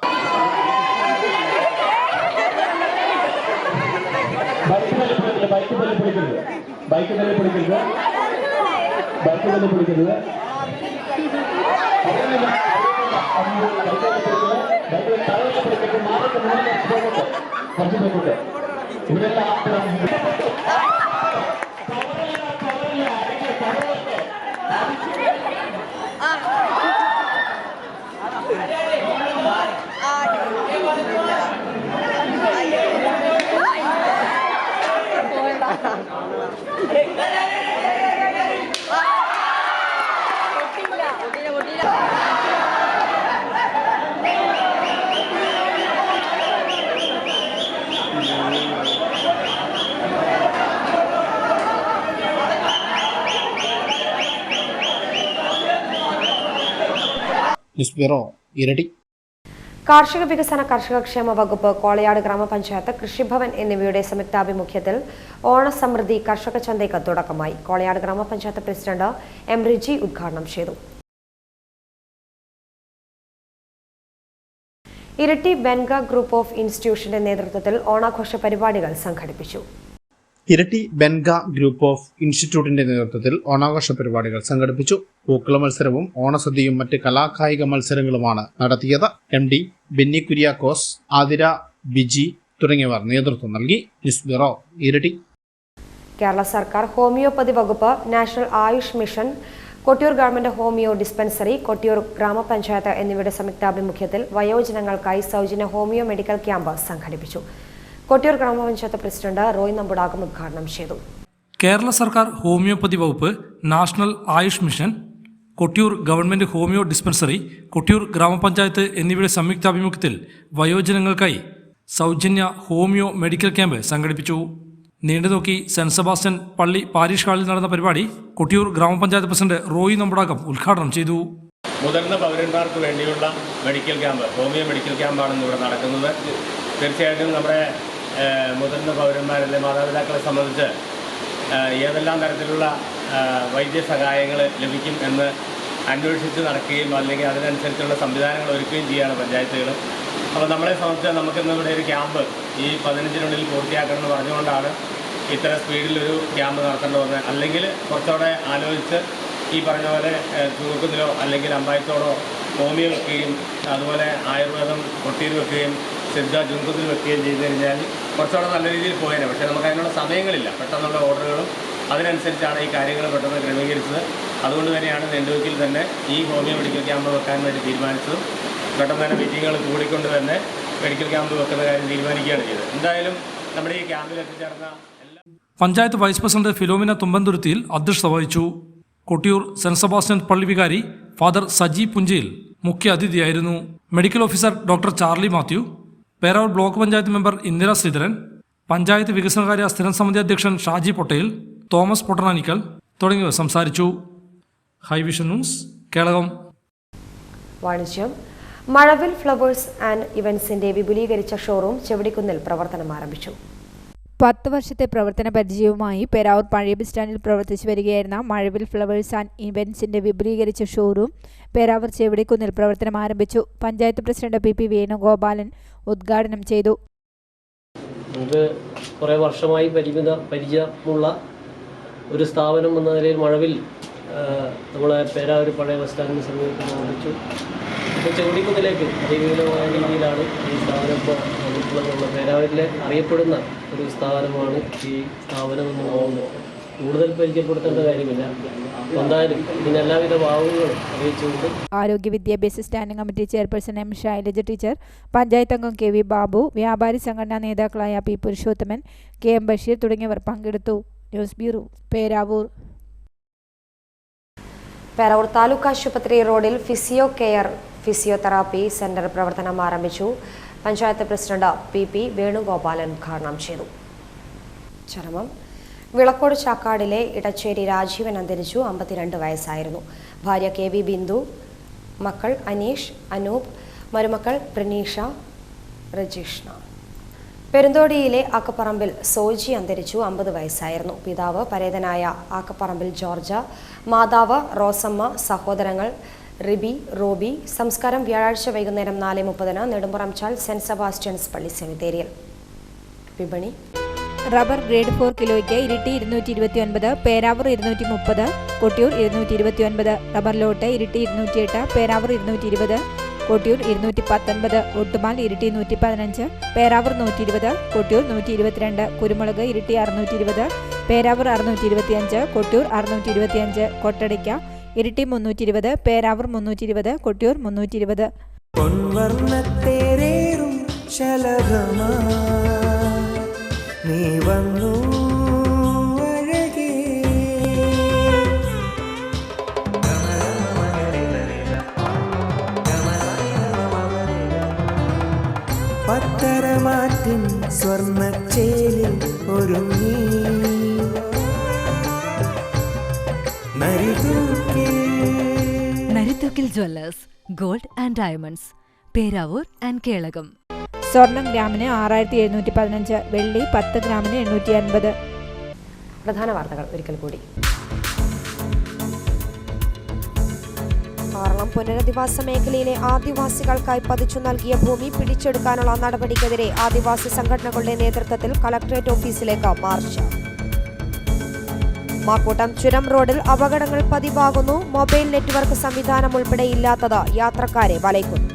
ന്യൂസ് ബ്യൂറോ, ഇരട്ടി. കാർഷിക വികസന കർഷകക്ഷേമ വകുപ്പ്, കോളയാട് ഗ്രാമപഞ്ചായത്ത്, കൃഷിഭവൻ എന്നിവയുടെ സംയുക്താഭിമുഖ്യത്തിൽ ഓണസമൃദ്ധി കർഷക ചന്തയ്ക്ക് തുടക്കമായി. കോളയാട് ഗ്രാമപഞ്ചായത്ത് പ്രസിഡന്റ് M റിജി ഉദ്ഘാടനം ചെയ്തു. ഇരട്ടി ബെൻഗ ഗ്രൂപ്പ് ഓഫ് ഇൻസ്റ്റിറ്റ്യൂഷന്റെ നേതൃത്വത്തിൽ ഓണാഘോഷ പരിപാടികൾ സംഘടിപ്പിച്ചു. ഇരട്ടി ബെൻഗ ഗ്രൂപ്പ് ഓഫ് ഇൻസ്റ്റിറ്റ്യൂട്ടിന്റെ നേതൃത്വത്തിൽ ഓണാഘോഷ പരിപാടികൾ സംഘടിപ്പിച്ചു. പൂക്കള മത്സരവും ഓണസദ്യയും മറ്റ് കലാകായിക മത്സരങ്ങളുമാണ് നടത്തിയത്. MD ബെന്നി കുര്യാക്കോസ്, ആതിര, ബിജി തുടങ്ങിയവർ നേതൃത്വം നൽകി. ന്യൂസ് ബ്യൂറോ, ഇരട്ടി. കേരള സർക്കാർ ഹോമിയോപ്പതി വകുപ്പ്, national Ayush mission, Kottiyoor government homeo dispensary, Kottiyoor ഗ്രാമപഞ്ചായത്ത് എന്നിവയുടെ സംയുക്താഭിമുഖ്യത്തിൽ വയോജനങ്ങൾക്കായി സൗജന്യ ഹോമിയോ മെഡിക്കൽ ക്യാമ്പ് സംഘടിപ്പിച്ചു. കൊട്ടിയൂർ ഗ്രാമപഞ്ചായത്ത് പ്രസിഡന്റ് റോയ് നമ്പുടാകം ഉദ്ഘാടനം ചെയ്തു. കേരള സർക്കാർ ഹോമിയോപ്പതി വകുപ്പ്, national Ayush mission, Kottiyoor government homeo dispensary, Kottiyoor ഗ്രാമപഞ്ചായത്ത് എന്നിവയുടെ സംയുക്താഭിമുഖ്യത്തിൽ വയോജനങ്ങൾക്കായി സൗജന്യ ഹോമിയോ മെഡിക്കൽ ക്യാമ്പ് സംഘടിപ്പിച്ചു. നീണ്ടുനോക്കി സെന്റ് സെബാസ്റ്റ്യൻ പള്ളി പാരിഷ് ഹാളിൽ നടന്ന പരിപാടി കൊട്ടിയൂർ ഗ്രാമപഞ്ചായത്ത് പ്രസിഡന്റ് റോയ് നമ്പുടാകം ഉദ്ഘാടനം ചെയ്തു. മുതിർന്ന പൗരന്മാർക്ക് വേണ്ടിയുള്ള മെഡിക്കൽ ക്യാമ്പ്, ഹോമിയോ മെഡിക്കൽ ക്യാമ്പാണ് ഇവിടെ നടക്കുന്നത്. തീർച്ചയായിട്ടും നമ്മുടെ മുതിർന്ന പൗരന്മാരിലെ മാതാപിതാക്കളെ സംബന്ധിച്ച് ഏതെല്ലാം തരത്തിലുള്ള വൈദ്യസഹായങ്ങൾ ലഭിക്കും എന്ന് അന്വേഷിച്ച് നടക്കുകയും അല്ലെങ്കിൽ അതിനനുസരിച്ചുള്ള സംവിധാനങ്ങൾ ഒരുക്കുകയും ചെയ്യുകയാണ് പഞ്ചായത്തുകൾ. അപ്പോൾ നമ്മളെ സംബന്ധിച്ച് നമുക്കിന്ന് ഇവിടെ ഒരു ക്യാമ്പ് ഈ 15-നുള്ളിൽ പൂർത്തിയാക്കണമെന്ന് പറഞ്ഞുകൊണ്ടാണ് ഇത്ര സ്പീഡിലൊരു ക്യാമ്പ് നടത്തേണ്ടതെന്ന്. അല്ലെങ്കിൽ കുറച്ചുകൂടെ ആലോചിച്ച് ഈ പറഞ്ഞ പോലെ ചുവക്കുന്നിലോ അല്ലെങ്കിൽ അമ്പായത്തോടോ ഹോമിയോ വെക്കുകയും അതുപോലെ ആയുർവേദം കൊട്ടിയിൽ വെക്കുകയും സിദ്ധ ജുങ്കുത്തിൽ വെക്കുകയും ചെയ്തു കഴിഞ്ഞാൽ കുറച്ചുകൂടെ നല്ല രീതിയിൽ പോയേനെ. പക്ഷേ നമുക്ക് അതിനുള്ള സമയങ്ങളില്ല. പെട്ടെന്നുള്ള ഓർഡറുകളും അതിനനുസരിച്ചാണ് ഈ കാര്യങ്ങൾ പെട്ടെന്ന് ക്രമീകരിച്ചത്. അതുകൊണ്ട് തന്നെയാണ് നെല്ലുവക്കിൽ തന്നെ ഈ ഹോമിയോ മെഡിക്കൽ ക്യാമ്പ് വെക്കാൻ വേണ്ടി തീരുമാനിച്ചതും പെട്ടെന്ന് തന്നെ മീറ്റിങ്ങുകൾ കൂടിക്കൊണ്ട് തന്നെ മെഡിക്കൽ ക്യാമ്പ് വെക്കുന്ന കാര്യം തീരുമാനിക്കുകയാണ് ചെയ്തത്. എന്തായാലും നമ്മുടെ ഈ ക്യാമ്പിൽ എത്തിച്ചേർന്ന പഞ്ചായത്ത് വൈസ് പ്രസിഡന്റ് ഫിലോമിന തുമ്പന്തുരുത്തിയിൽ അധ്യക്ഷത വഹിച്ചു. കൊട്ടിയൂർ സെന്റ് സെബാസ്റ്റ്യൻ പള്ളി വികാരി ഫാദർ സജി പുഞ്ചയിൽ മുഖ്യ അതിഥിയായിരുന്നു. Medical officer doctor Charlie Mathew, Peravoor block panchayat member Indira Sreedharan, panchayat വികസനകാര്യ സ്ഥിരം സമിതി അധ്യക്ഷൻ ഷാജി പൊട്ടേൽ, തോമസ് പൊട്ടനാനിക്കൽ തുടങ്ങിയവർ സംസാരിച്ചു. High vision news, Kelakam. വാണിജ്യം. മഴവിൽ ഫ്ലവേഴ്സ് ആൻഡ് ഇവന്റ്സിന്റെ വിപുലീകരിച്ച ഷോറൂം ചെവടിക്കുന്നിൽ പ്രവർത്തനം ആരംഭിച്ചു. 10 വർഷത്തെ പ്രവർത്തന പരിചയവുമായി പേരാവൂർ പഴയ ബസ് സ്റ്റാൻഡിൽ പ്രവർത്തിച്ചു വരികയായിരുന്ന മഴവിൽ ഫ്ലവേഴ്സ് ആൻഡ് ഇവന്റ്സിന്റെ വിപുലീകരിച്ച ഷോറൂം പേരാവൂർ ചെവടിക്കുന്നിൽ പ്രവർത്തനം ആരംഭിച്ചു. പഞ്ചായത്ത് പ്രസിഡന്റ് PP വേണുഗോപാലൻ ഉദ്ഘാടനം ചെയ്തു. നമുക്ക് കുറേ വർഷമായി പരിചയമുള്ള ഒരു സ്ഥാപനം എന്ന നിലയിൽ മഴവിൽ നമ്മളെ പേരാവൂർ പഴയ ബസ് സ്റ്റാൻഡിന് സമീപത്ത് ആരംഭിച്ചു. ഇപ്പോൾ ചെവടിക്കുന്നിലേക്ക് അതിവിപുലമായ രീതിയിലാണ് ഈ സ്ഥാപനം ഇപ്പോൾ വന്നിട്ടുള്ളത്. നമ്മുടെ പേരാവൂരിലെ അറിയപ്പെടുന്ന ഒരു സ്ഥാപനമാണ് ഈ സ്ഥാപനം എന്ന് പറയുന്നത്. കൂടുതൽ പരിചയപ്പെടുത്തേണ്ട കാര്യമില്ല. എന്തായാലും ഇതിന് എല്ലാവിധ ഭാവങ്ങളും അറിയിച്ചുകൊണ്ട് ആരോഗ്യ വിദ്യാഭ്യാസ standing committee chairperson M Shailaja teacher, panchayat അംഗം KV ബാബു, വ്യാപാരി സംഘടനാ നേതാക്കളായ P പുരുഷോത്തമൻ, KM ബഷീർ തുടങ്ങിയവർ പങ്കെടുത്തു. News bureau, Peravoor. പേരാവൂർ താലൂക്ക് ആശുപത്രി റോഡിൽ ഫിസിയോതെറാപ്പി സെന്റർ പ്രവർത്തനം ആരംഭിച്ചു. പഞ്ചായത്ത് പ്രസിഡന്റ് PP വേണുഗോപാലൻ ഉദ്ഘാടനം ചെയ്തു. ചരമം. വിളക്കോട് ചാക്കാടിലെ ഇടച്ചേരി രാജീവൻ അന്തരിച്ചു. 52 വയസ്സായിരുന്നു. ഭാര്യ KV ബിന്ദു, മക്കൾ അനീഷ്, അനൂപ്, മരുമക്കൾ പ്രണീഷ, രജിഷ്ണ. പെരുന്തോടിയിലെ ആക്കപ്പറമ്പിൽ സോജി അന്തരിച്ചു. 50 വയസ്സായിരുന്നു. പിതാവ് പരേതനായ ആക്കപ്പറമ്പിൽ ജോർജ, മാതാവ് റോസമ്മ, സഹോദരങ്ങൾ റിബി, റോബി. സംസ്കാരം വ്യാഴാഴ്ച വൈകുന്നേരം 4:30 നെടുമ്പുറം ചാൽ സെന്റ് സെബാസ്റ്റ്യൻസ് പള്ളി സെമിത്തേരിയിൽ. വിപണി. റബ്ബർ ഗ്രേഡ് 4 കിലോയ്ക്ക് ഇരിട്ടി 229, പേരാവൂർ 230, കൊട്ടിയൂർ 229. റബ്ബർ ലോട്ട് ഇരിട്ടി 208, പേരാവൂർ 220, കൊട്ടിയൂർ 219. ഒട്ടുമാൽ ഇരിട്ടി 115, പേരാവൂർ 120, കൊട്ടിയൂർ 122. കുരുമുളക് ഇരിട്ടി 620, പേരാവൂർ 625, കൊട്ടിയൂർ 625. കൊട്ടടിക്ക ഇരിട്ടി 320, പേരാവൂർ 320, കൊട്ടിയൂർ 320. നീ വന്നു അഴകേ പത്തരമാറ്റിൻ സ്വർണ്ണച്ചേലിൽ ഒരുങ്ങി Narithookil Jewellers, gold and diamonds, Peravoor and Kelakam. സ്വർണം ഗ്രാമിന് 6715, വെള്ളി 10 ഗ്രാമിന് 850. പ്രധാന വാർത്തകൾ ഒരിക്കൽ കൂടി. ആറളം പുനരധിവാസ മേഖലയിലെ ആദിവാസികൾക്കായി പതിച്ചു നൽകിയ ഭൂമി പിടിച്ചെടുക്കാനുള്ള നടപടിക്കെതിരെ ആദിവാസി സംഘടനകളുടെ നേതൃത്വത്തിൽ കളക്ടറേറ്റ് ഓഫീസിലേക്ക് മാർച്ച്. മാക്കൂട്ടം ചുരം റോഡിൽ അപകടങ്ങൾ പതിവാകുന്നു. മൊബൈൽ നെറ്റ്വർക്ക് സംവിധാനം ഉൾപ്പെടെ ഇല്ലാത്തത് യാത്രക്കാരെ വലയ്ക്കുന്നു.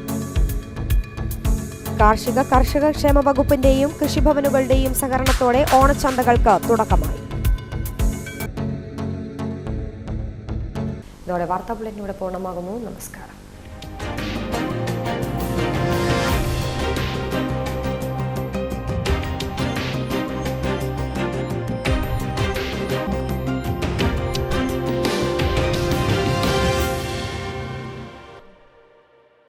കർഷക ക്ഷേമ വകുപ്പിന്റെയും കൃഷിഭവനുകളുടെയും സഹകരണത്തോടെ ഓണച്ചന്തകൾക്ക് തുടക്കമായി. ഇതോടെ വാർത്താ ബുള്ളറ്റിൻ ഇവിടെ പൂർണ്ണമാകുന്നു. നമസ്കാരം.